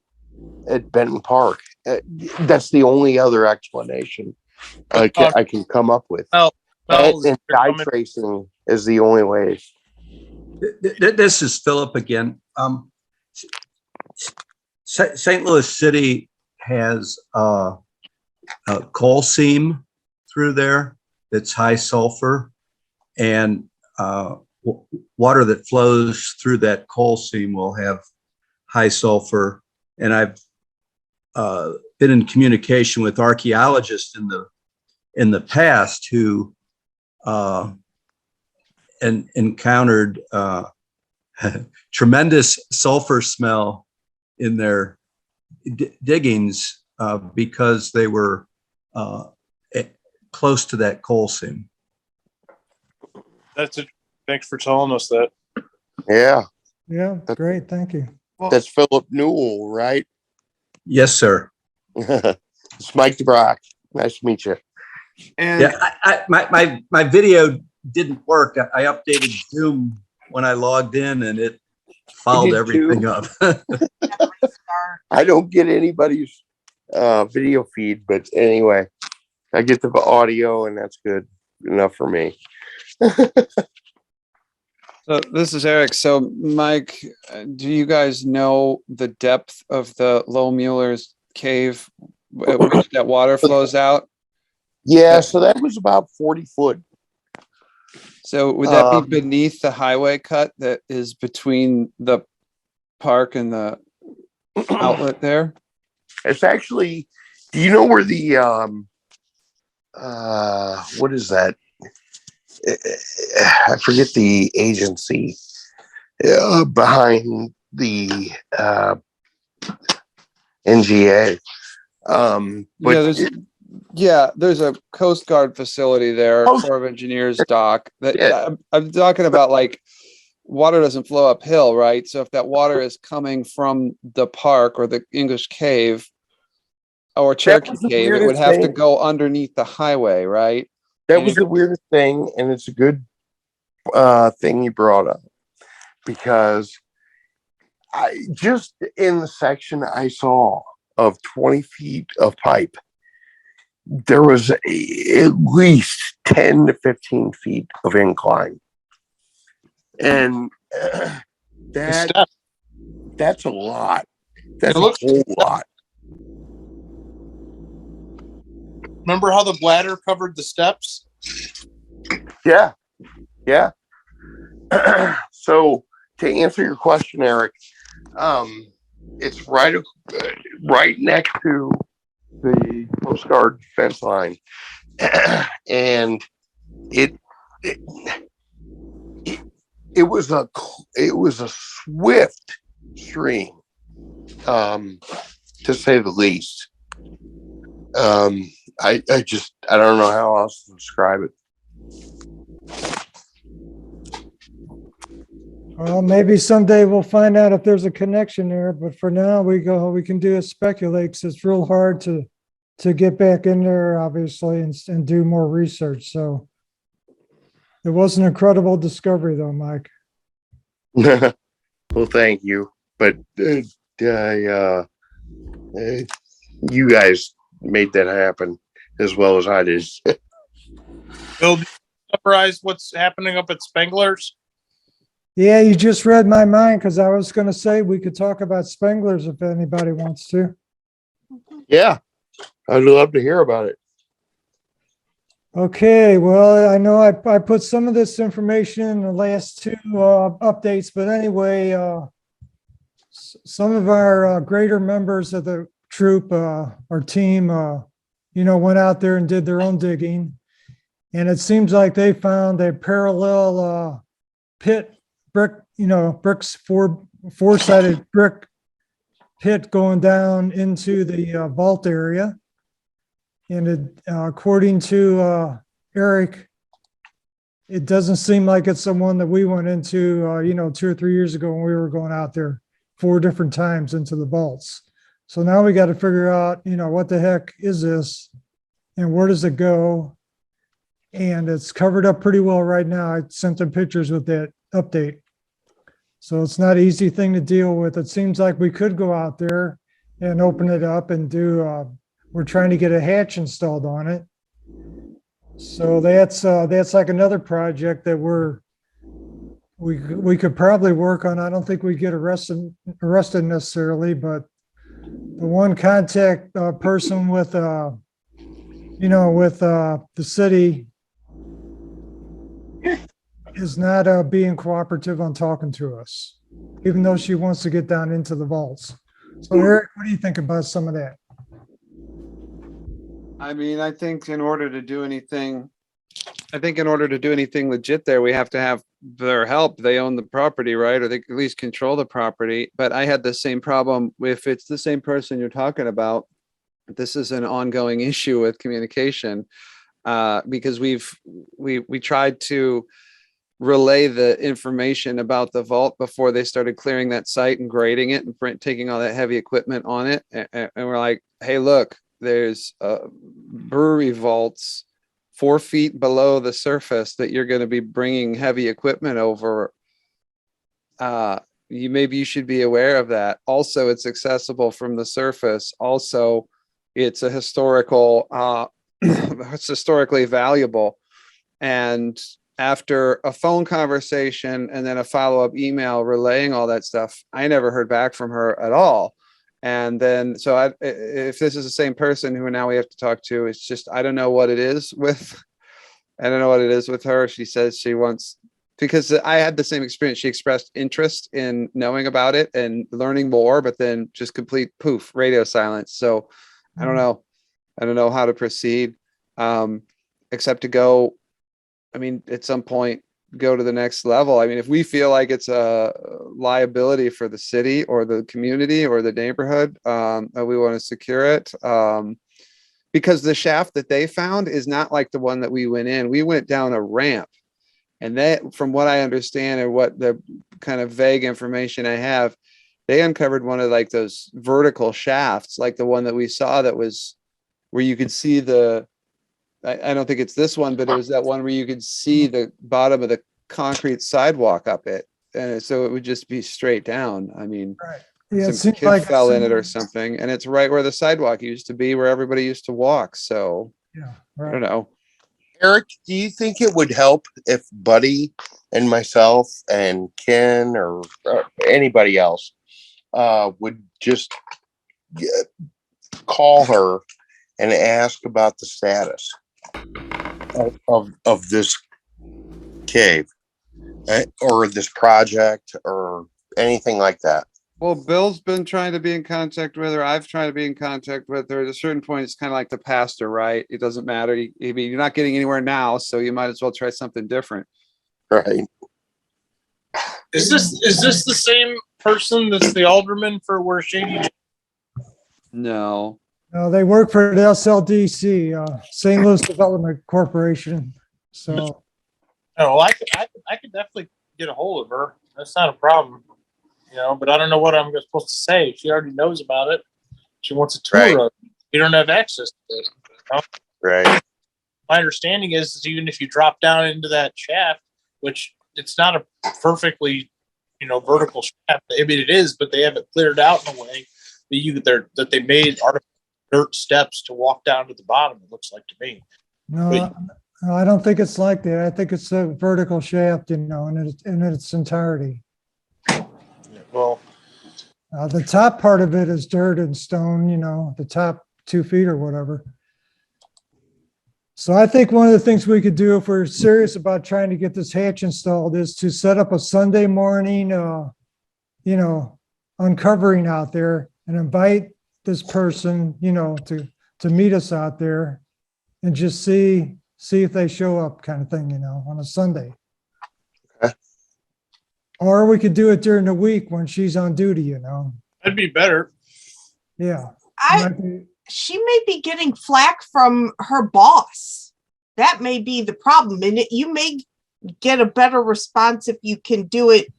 at Benton Park. That's the only other explanation I can come up with. And dye tracing is the only way. This is Philip again. St. Louis City has a coal seam through there that's high sulfur, and water that flows through that coal seam will have high sulfur. And I've been in communication with archaeologists in the past who and encountered tremendous sulfur smell in their diggings because they were close to that coal seam. That's it. Thanks for telling us that. Yeah, Yeah, great, thank you. that's Philip Newell, right? Yes, sir. It's Mike DeBroeck. Nice to meet you. And Yeah, my video didn't work. I updated Zoom when I logged in and it fouled did everything too. up. I don't get anybody's video feed, but anyway, I get the audio and that's good enough for me. so this is Eric. So Mike, do you guys know the depth of the Low Mueller's cave at which that water flows out? Yeah, so that was about 40 foot. So would that be beneath the highway cut that is between the park and the outlet there? It's actually, do you know where the what is that? I forget the agency behind the NGA. But There's a Coast Guard facility there, Corps of Engineers dock. That I'm talking about, like, water doesn't flow uphill, right? So if that water is coming from the park or the English Cave or Cherokee was the Cave, it would weirdest have to thing. go underneath the highway, right? that was the weirdest thing, and it's a good thing you brought up, because I just in the section I saw of 20 feet of pipe, there was at least 10 to 15 feet of incline. And that's a lot. That's a whole lot. Remember how the bladder covered the steps? Yeah. Yeah. So to answer your question, Eric, it's right next to the Coast Guard fence line. And it was a swift stream, to say the least. I don't know how else to describe it. Well, maybe someday we'll find out if there's a connection there, but for now we can do is speculate, 'cause it's real hard to get back in there, obviously, and do more research. So it was an incredible discovery though, Mike. Well, thank you. But you guys made that happen as well as I did. Bill, summarize what's happening up at Spengler's? Yeah, you just read my mind, because I was going to say we could talk about Spengler's if anybody wants to. Yeah, I'd love to hear about it. Okay, well, I know I put some of this information in the last two updates, but anyway, some of our greater members of the troop, our team, went out there and did their own digging. And it seems like they found a parallel pit brick, bricks, four-sided brick pit going down into the vault area. And according to Eric, it doesn't seem like it's the one that we went into, 2 or 3 years ago when we were going out there 4 different times into the vaults. So now we got to figure out, what the heck is this and where does it go? And it's covered up pretty well right now. I sent them pictures with that update. So it's not an easy thing to deal with. It seems like we could go out there and open it up and do, we're trying to get a hatch installed on it. So that's like another project that we could probably work on. I don't think we get arrested necessarily, but the one contact person with the city is not being cooperative on talking to us, even though she wants to get down into the vaults. So Eric, what do you think about some of that? I mean, I think in order to do anything legit there, we have to have their help. They own the property, right? Or they at least control the property. But I had the same problem. If it's the same person you're talking about, this is an ongoing issue with communication. because we tried to relay the information about the vault before they started clearing that site and grading it and taking all that heavy equipment on it. And we're like, hey, look, there's brewery vaults 4 feet below the surface that you're going to be bringing heavy equipment over. Maybe you should be aware of that. Also, it's accessible from the surface. Also, it's a historical, it's historically valuable. And after a phone conversation and then a follow-up email relaying all that stuff, I never heard back from her at all. And then, so if this is the same person who now we have to talk to, it's just, I don't know what it is with, I don't know what it is with her. She says she wants, because I had the same experience. She expressed interest in knowing about it and learning more, but then just complete poof, radio silence. So I don't know. I don't know how to proceed, except to go, I mean, at some point, go to the next level. I mean, if we feel like it's a liability for the city or the community or the neighborhood, we want to secure it. Because the shaft that they found is not like the one that we went in. We went down a ramp. And that, from what I understand and what the kind of vague information I have, they uncovered one of like those vertical shafts, like the one that we saw that was where you could see the, I don't think it's this one, but it was that one where you could see the bottom of the concrete sidewalk up it. And so it would just be straight down. I mean, Right. Yeah, it some seems kid like fell in it or something. And it's right where the sidewalk used to be, where everybody used to walk. So Yeah, I don't right. know. Eric, do you think it would help if Buddy and myself and Ken or anybody else would just call her and ask about the status of this cave or this project or anything like that? Well, Bill's been trying to be in contact with her. I've tried to be in contact with her. At a certain point, it's kind of like the pastor, right? It doesn't matter. I mean, you're not getting anywhere now, so you might as well try something different. Right. Is this the same person that's the alderman for where Shady? No. They work for the SLDC, St. Louis Development Corporation. So, Oh, I could definitely get a hold of her. That's not a problem. You know, but I don't know what I'm supposed to say. She already knows about it. She wants a tour Right. of it. You don't have access to it. You know? Right. My understanding is even if you drop down into that shaft, which it's not a perfectly, vertical shaft. I mean, it is, but they have it cleared out in a way that they made artificial dirt steps to walk down to the bottom. It looks like to me. no, I don't think it's like that. I think it's a vertical shaft, in its entirety. Well, The top part of it is dirt and stone, the top 2 feet or whatever. So I think one of the things we could do if we're serious about trying to get this hatch installed is to set up a Sunday morning, uncovering out there and invite this person, to meet us out there and just see if they show up kind of thing, on a Sunday. Okay. Or we could do it during the week when she's on duty, that'd be better. Yeah. She may be getting flack from her boss. That may be the problem. And you may get a better response if you can do it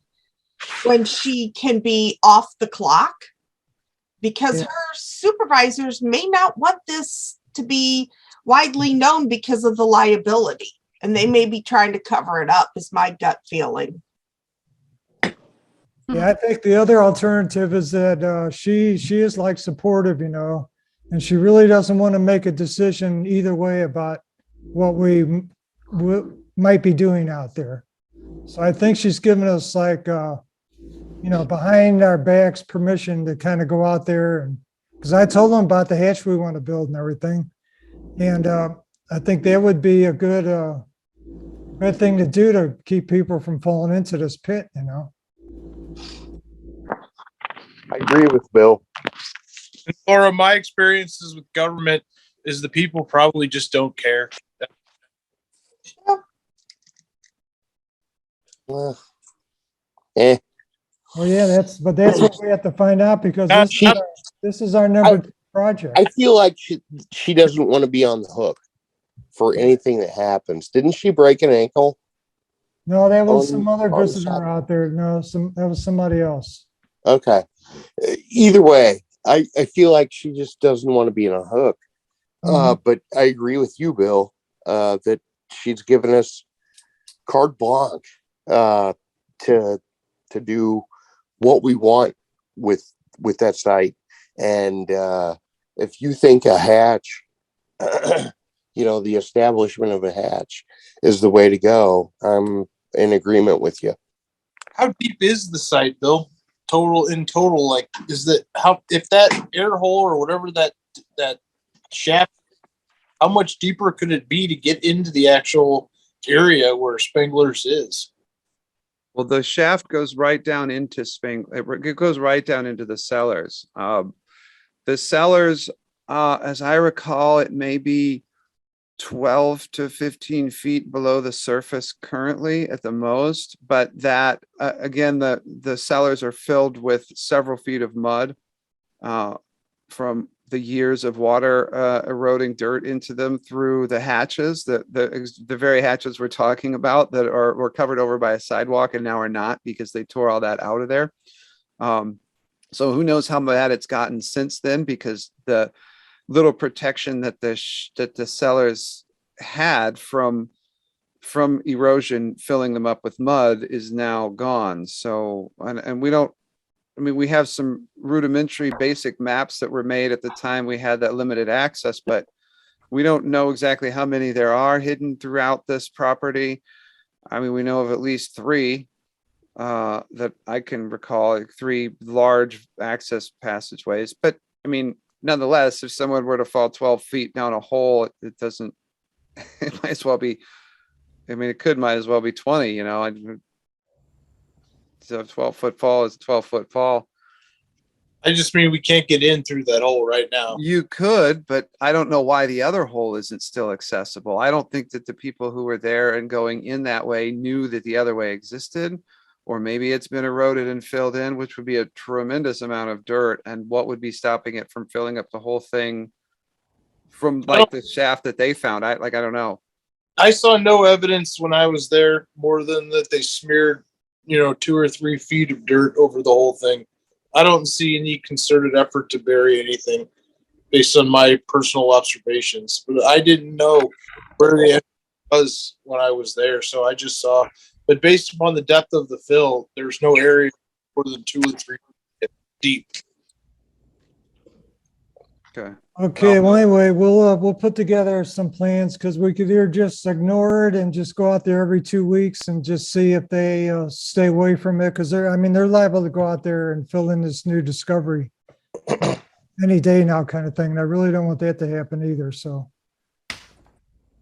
when she can be off the clock, because her supervisors may not want this to be widely known because of the liability. And they may be trying to cover it up, is my gut feeling. Yeah, I think the other alternative is that she is like supportive, and she really doesn't want to make a decision either way about what we might be doing out there. So I think she's given us like, behind our backs permission to kind of go out there, and because I told them about the hatch we want to build and everything. And I think that would be a good thing to do to keep people from falling into this pit, I agree with Bill. Laura, my experiences with government is the people probably just don't care. Well, Well, yeah, that's what we have to find out, because this is our number 2 project. I feel like she doesn't want to be on the hook for anything that happens. Didn't she break an ankle? No, that was On- some other on visitor site? out there. No, that was somebody else. Okay. Either way, I feel like she just doesn't want to be in a hook. Mhm. But I agree with you, Bill, that she's given us carte blanche to do what we want with that site. And if you think a hatch, the establishment of a hatch is the way to go, I'm in agreement with you. How deep is the site, Bill? In total, like, is that how, if that air hole or whatever that shaft, how much deeper could it be to get into the actual area where Spangler's is? Well, the shaft goes right down into it goes right down into the cellars. The cellars, as I recall, it may be 12 to 15 feet below the surface currently at the most, but that again, the cellars are filled with several feet of mud from the years of water eroding dirt into them through the hatches, the very hatches we're talking about that were covered over by a sidewalk and now are not because they tore all that out of there. So who knows how bad it's gotten since then, because the little protection that the cellars had from erosion filling them up with mud is now gone. So, and we don't, I mean, we have some rudimentary basic maps that were made at the time we had that limited access, but we don't know exactly how many there are hidden throughout this property. I mean, we know of at least 3 that I can recall, like 3 large access passageways. But I mean, nonetheless, if someone were to fall 12 feet down a hole, it doesn't, it might as well be, I mean, might as well be 20, so a 12-foot fall is a 12-foot fall. I just mean we can't get in through that hole right now. You could, but I don't know why the other hole isn't still accessible. I don't think that the people who were there and going in that way knew that the other way existed, or maybe it's been eroded and filled in, which would be a tremendous amount of dirt. And what would be stopping it from filling up the whole thing from like the shaft that they found? I don't know. I saw no evidence when I was there more than that they smeared, 2 or 3 feet of dirt over the whole thing. I don't see any concerted effort to bury anything based on my personal observations, but I didn't know where the end was when I was there. So I just saw, but based upon the depth of the fill, there's no area more than 2 or 3 feet deep. Okay. Okay, well, anyway, we'll put together some plans because we could either just ignore it and just go out there every 2 weeks and just see if they stay away from it, because they're liable to go out there and fill in this new discovery any day now, kind of thing. And I really don't want that to happen either. So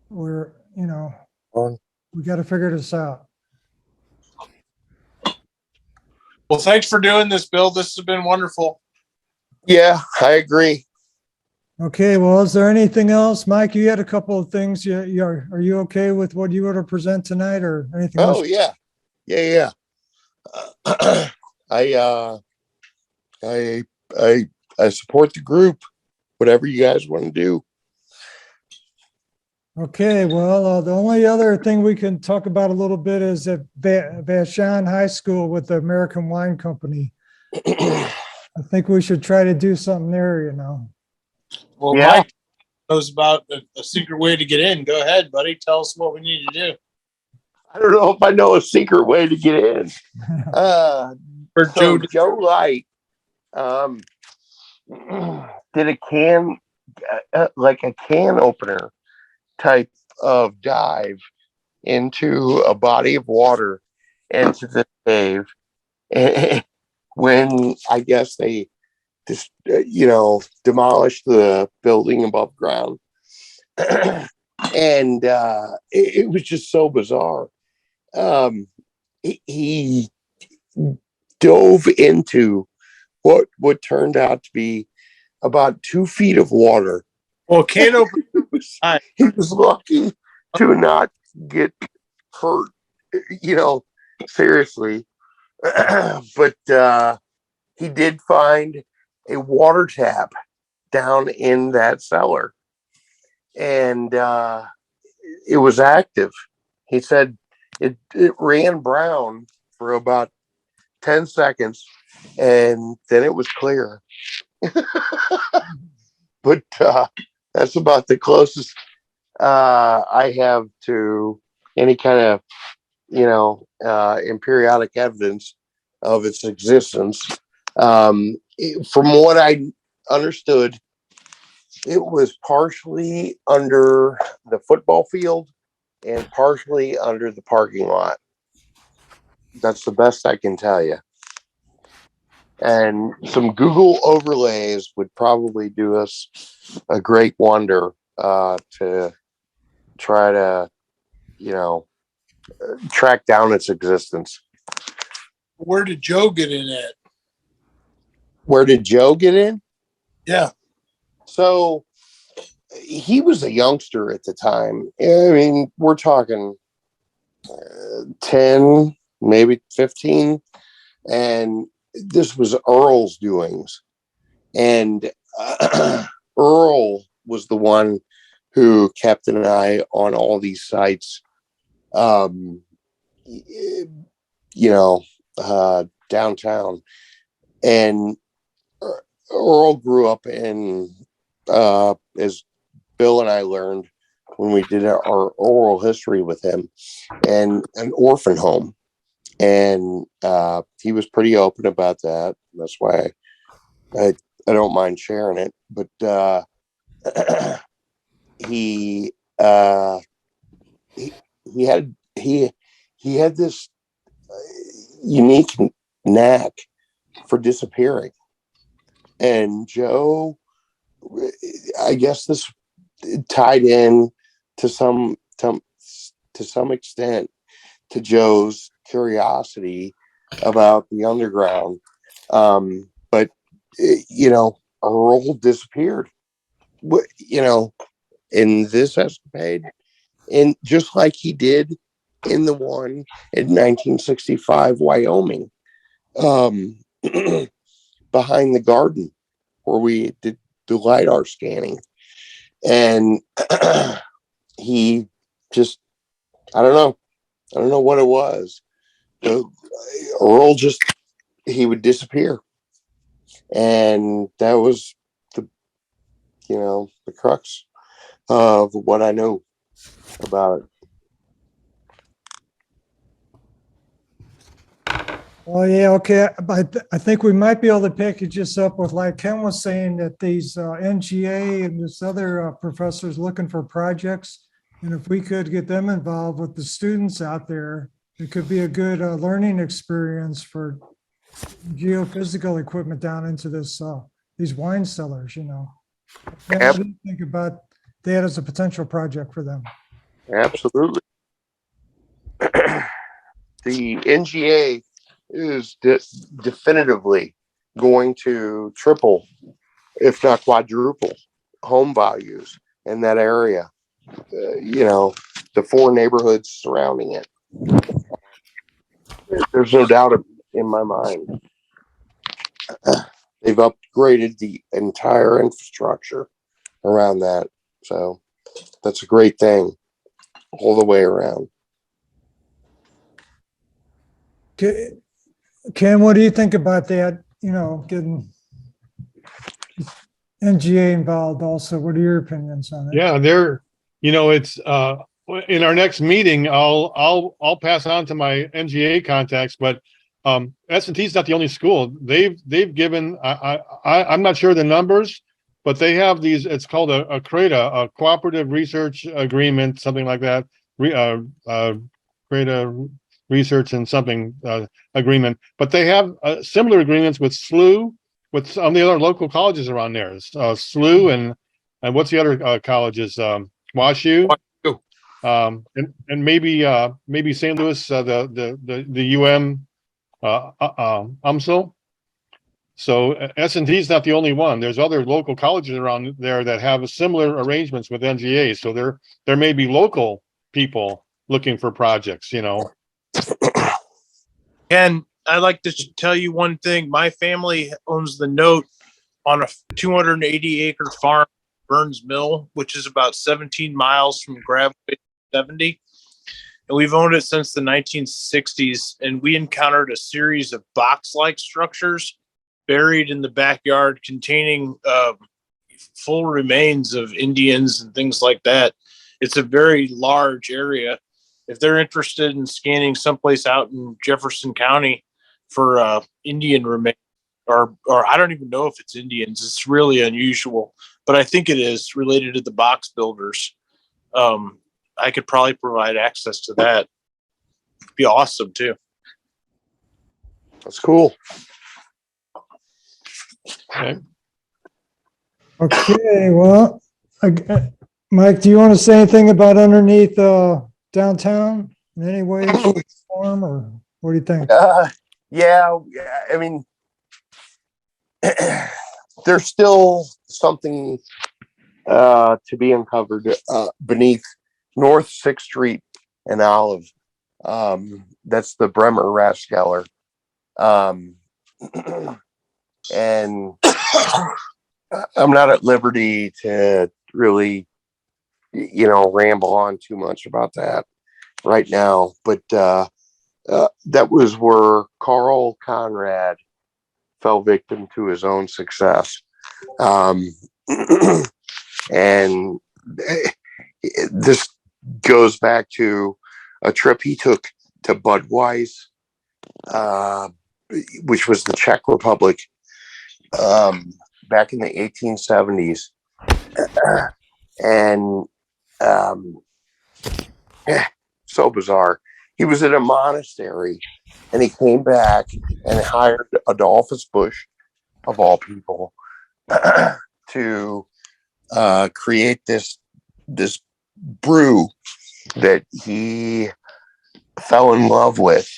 we're, we got to figure this out. Well, thanks for doing this, Bill. This has been wonderful. Yeah, I agree. Okay, well, is there anything else? Mike, you had a couple of things. Are you okay with what you were to present tonight or anything else? Oh yeah. Yeah. I support the group, whatever you guys want to do. Okay, well, the only other thing we can talk about a little bit is at Vashon High School with the American Wine Company. I think we should try to do something there, Well, Yeah. Mike knows about a secret way to get in. Go ahead, buddy. Tell us what we need to do. I don't know if I know a secret way to get in. For So Joe, Joe Light did a can, like a can opener type of dive into a body of water into the cave. When I guess they just, demolished the building above ground. And it was just so bizarre. He dove into what turned out to be about 2 feet of water. well, can open. He was lucky to not get hurt, seriously. But he did find a water tap down in that cellar. And it was active. He said it ran brown for about 10 seconds and then it was clear. But that's about the closest I have to any kind of, empiric evidence of its existence. From what I understood, it was partially under the football field and partially under the parking lot. That's the best I can tell you. And some Google overlays would probably do us a great wonder to try to, track down its existence. Where did Joe get in at? Where did Joe get in? Yeah. So he was a youngster at the time. I mean, we're talking 10, maybe 15. And this was Earl's doings. And Earl was the one who kept an eye on all these sites, downtown. And Earl grew up in, as Bill and I learned when we did our oral history with him, and an orphan home. And he was pretty open about that. That's why I don't mind sharing it. But he had this unique knack for disappearing. And Joe, I guess this tied in to some extent to Joe's curiosity about the underground. But Earl disappeared, in this escapade, and just like he did in the one in 1965 Wyoming, behind the garden where we did the LiDAR scanning. And he just, I don't know what it was. Earl he would disappear. And that was the crux of what I know about it. Well, yeah, okay. I think we might be able to package this up with, like Ken was saying, that these NGA and this other professors looking for projects. And if we could get them involved with the students out there, it could be a good learning experience for geophysical equipment down into these wine cellars, Ken, what do you think about that as a potential project for them? Absolutely. The NGA is definitively going to triple, if not quadruple, home values in that area. The 4 neighborhoods surrounding it. There's no doubt in my mind. They've upgraded the entire infrastructure around that. So that's a great thing all the way around. Ken, what do you think about that? Getting NGA involved also. What are your opinions on it? Yeah, it's in our next meeting, I'll pass on to my NGA contacts, but S&T is not the only school. They've given, I'm not sure the numbers, but they have these, it's called a CRADA, a cooperative research agreement, something like that. CRADA research and something agreement, but they have similar agreements with SLU, with some of the other local colleges around there. SLU and what's the other colleges? WashU, and maybe St. Louis, the UM, UMSL. So S&T is not the only one. There's other local colleges around there that have similar arrangements with NGA. So there may be local people looking for projects, And I'd like to tell you one thing. My family owns the note on a 280-acre farm, Burns Mill, which is about 17 miles from Gravway 1970. And we've owned it since the 1960s. And we encountered a series of box-like structures buried in the backyard containing full remains of Indians and things like that. It's a very large area. If they're interested in scanning someplace out in Jefferson County for Indian remains, or I don't even know if it's Indians, it's really unusual, but I think it is related to the box builders. I could probably provide access to that. It'd be awesome too. That's cool. Okay. Okay, well, Mike, do you want to say anything about underneath downtown in any way, shape, or form, or what do you think? Yeah, I mean, there's still something to be uncovered beneath North 6th Street and Olive. That's the Bremer Rathskeller. And I'm not at liberty to really, ramble on too much about that right now. But that was where Carl Conrad fell victim to his own success. And this goes back to a trip he took to Budweis, which was the Czech Republic, back in the 1870s. And so bizarre. He was in a monastery and he came back and hired Adolphus Busch, of all people, to create this brew that he fell in love with.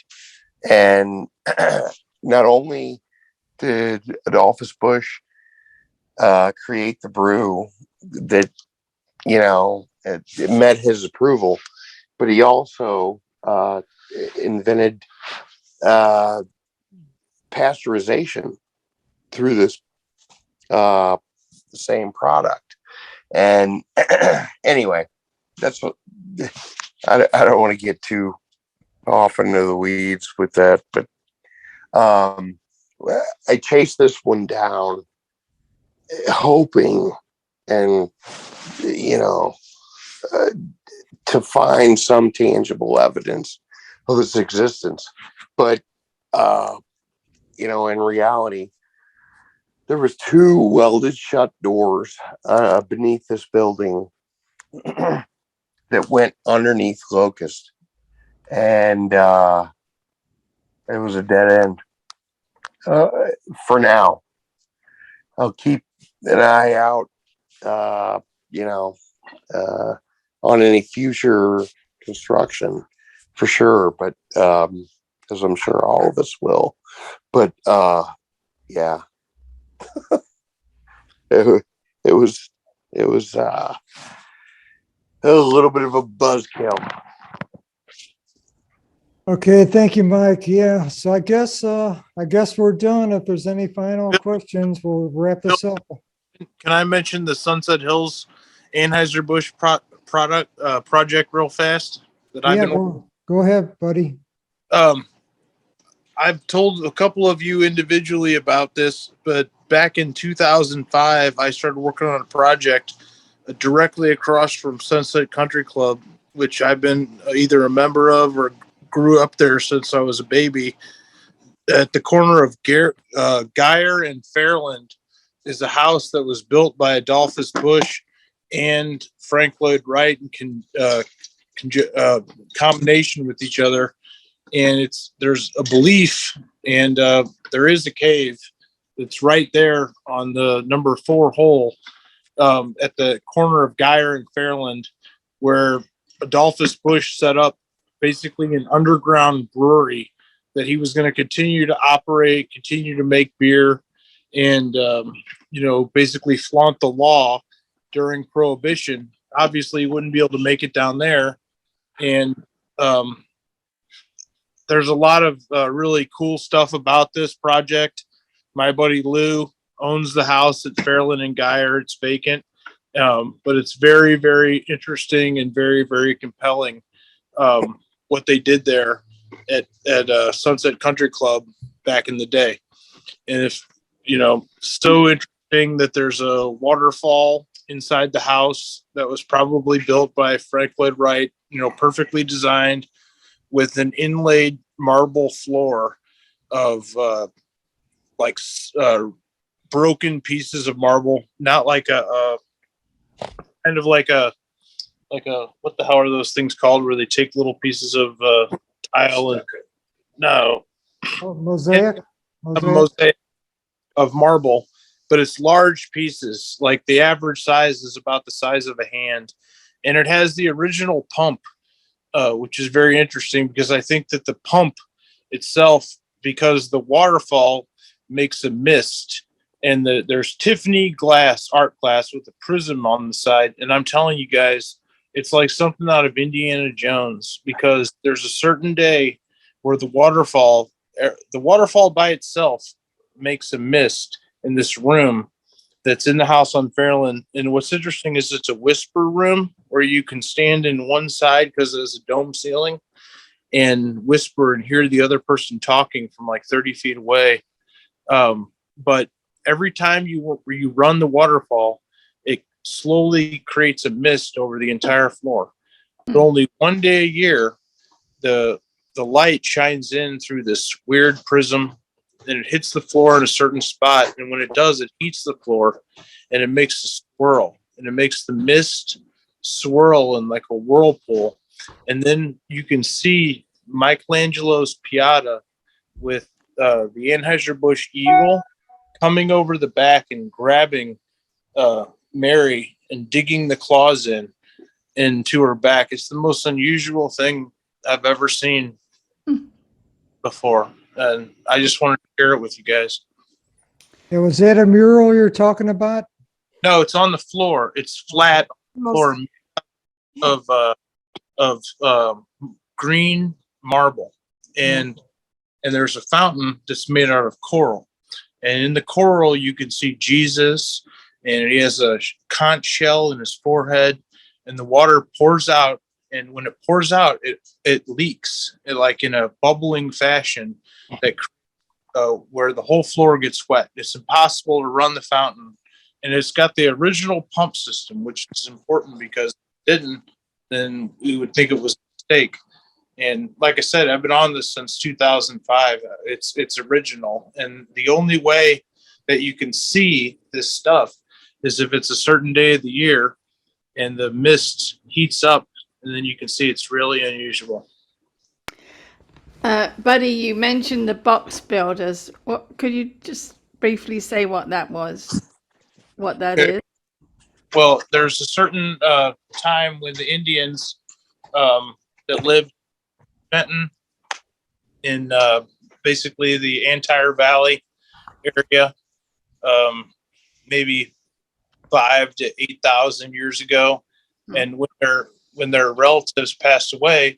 And not only did Adolphus Busch create the brew that, it met his approval, but he also invented pasteurization through this same product. And anyway, that's what I don't want to get too off into the weeds with that, but I chased this one down hoping and to find some tangible evidence of its existence, but in reality there was 2 welded shut doors beneath this building that went underneath Locust, and it was a dead end. For now, I'll keep an eye out, on any future construction for sure, but because I'm sure all of us will. But yeah, it was a little bit of a buzzkill. Okay, thank you, Mike. Yeah, so I guess we're done. If there's any final questions, we'll wrap this up. Can I mention the Sunset Hills Anheuser-Busch project real fast? Go ahead, buddy. I've told a couple of you individually about this, but back in 2005, I started working on a project directly across from Sunset Country Club, which I've been either a member of or grew up there since I was a baby. At the corner of Geyer and Fairland is a house that was built by Adolphus Busch and Frank Lloyd Wright in combination with each other. And there's a belief, and there is a cave that's right there on the number 4 hole at the corner of Geyer and Fairland, where Adolphus Busch set up basically an underground brewery that he was going to continue to operate, continue to make beer, and basically flaunt the law during Prohibition. Obviously, he wouldn't be able to make it down there, and there's a lot of really cool stuff about this project. My buddy Lou owns the house at Fairland and Geyer. It's vacant, But it's very, very interesting and very, very compelling what they did there at Sunset Country Club back in the day. And if, so interesting that there's a waterfall inside the house that was probably built by Frank Lloyd Wright, perfectly designed with an inlaid marble floor of broken pieces of marble, not like a kind of like a what the hell are those things called where they take little pieces of tile and Mosaic? a mosaic of marble, but it's large pieces. Like the average size is about the size of a hand, and it has the original pump, which is very interesting because I think that the pump itself, because the waterfall makes a mist, and there's Tiffany art glass with a prism on the side, and I'm telling you guys, it's like something out of Indiana Jones, because there's a certain day where the waterfall by itself makes a mist in this room that's in the house on Fairland. And what's interesting is it's a whisper room where you can stand in one side because there's a dome ceiling and whisper and hear the other person talking from like 30 feet away. But every time you run the waterfall, it slowly creates a mist over the entire floor. But only one day a year, the light shines in through this weird prism, and it hits the floor in a certain spot. And when it does, it heats the floor, and it makes a swirl, and it makes the mist swirl in like a whirlpool. And then you can see Michelangelo's Pieta with the Anheuser-Busch eagle coming over the back and grabbing Mary and digging the claws into her back. It's the most unusual thing I've ever seen before, and I just wanted to share it with you guys. Yeah, was that a mural you're talking about? No, it's on the floor. It's flat floor of green marble, and there's a fountain that's made out of coral, and in the coral you can see Jesus, and he has a conch shell in his forehead, and the water pours out, and when it pours out, it leaks like in a bubbling fashion that where the whole floor gets wet. It's impossible to run the fountain, and it's got the original pump system, which is important because if it didn't, then we would think it was a mistake. And like I said, I've been on this since 2005. It's original, and the only way that you can see this stuff is if it's a certain day of the year and the mist heats up, and then you can see it's really unusual. Buddy, you mentioned the box builders. What could you just briefly say what that was? What that is? Well, there's a certain time when the Indians that lived in Benton in basically the Antire Valley area, maybe 5,000 to 8,000 years ago, and when their relatives passed away,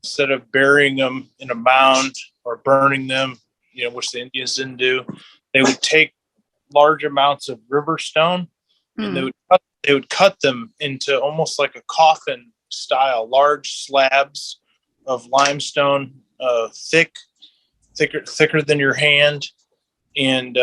instead of burying them in a mound or burning them, which the Indians didn't do, they would take large amounts of river stone and they would cut them into almost like a coffin style, large slabs of limestone, thicker than your hand, and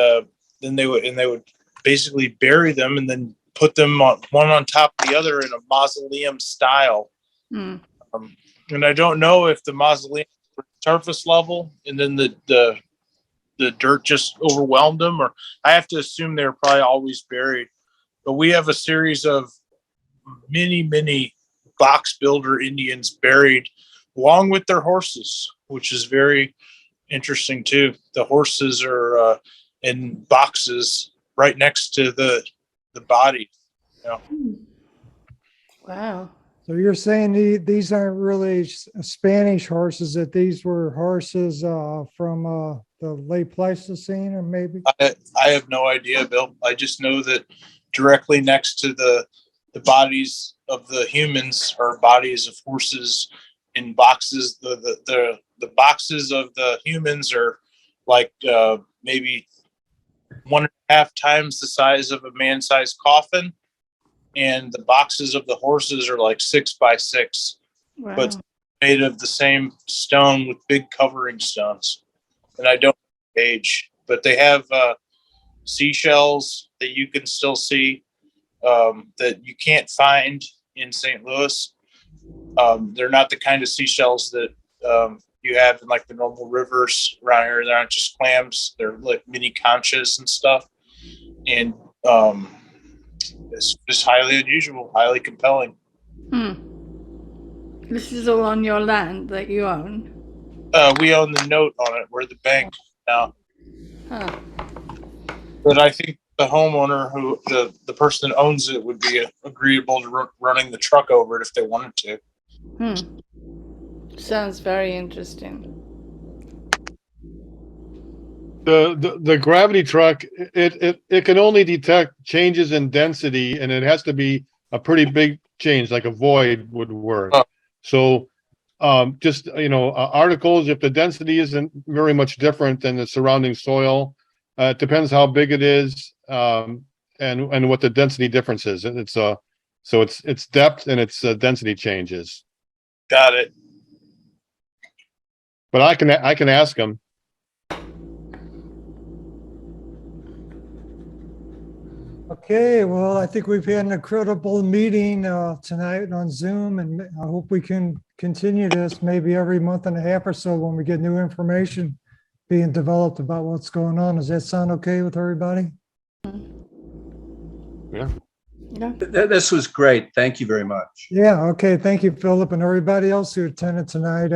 then they would basically bury them and then put them one on top of the other in a mausoleum style. And I don't know if the mausoleum was surface level and then the dirt just overwhelmed them, or I have to assume they're probably always buried. But we have a series of many box builder Indians buried along with their horses, which is very interesting too. The horses are in boxes right next to the body. Wow. So you're saying these aren't really Spanish horses, that these were horses from the late Pleistocene, or maybe? I have no idea, Bill. I just know that directly next to the bodies of the humans are bodies of horses in boxes. The boxes of the humans are like maybe 1.5 times the size of a man-sized coffin, and the boxes of the horses are like 6x6, Wow. but made of the same stone with big covering stones. And I don't know age, but they have seashells that you can still see that you can't find in St. Louis. They're not the kind of seashells that you have in like the normal rivers around here. They're not just clams. They're like mini conchas and stuff. And it's just highly unusual, highly compelling. This is all on your land that you own. We own the note on it. We're the bank now. Huh. But I think the homeowner, who the person that owns it, would be agreeable to running the truck over it if they wanted to. Sounds very interesting. The gravity truck, it can only detect changes in density, and it has to be a pretty big change, like a void would work. Oh. So just, articles, if the density isn't very much different than the surrounding soil, it depends how big it is, and what the density difference is. It's so it's depth and its density changes. Got it. But I can ask them. Okay, well, I think we've had an incredible meeting tonight on Zoom, and I hope we can continue this maybe every month and a half or so when we get new information being developed about what's going on. Does that sound okay with everybody? Yeah. Yeah. This was great. Thank you very much. Yeah, okay. Thank you, Philip, and everybody else who attended tonight.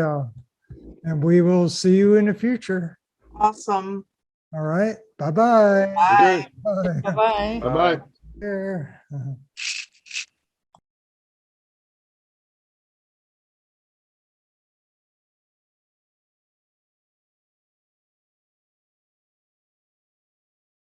And we will see you in the future. Awesome. All right. Bye-bye. Bye. Bye. Bye-bye. Bye-bye. Here.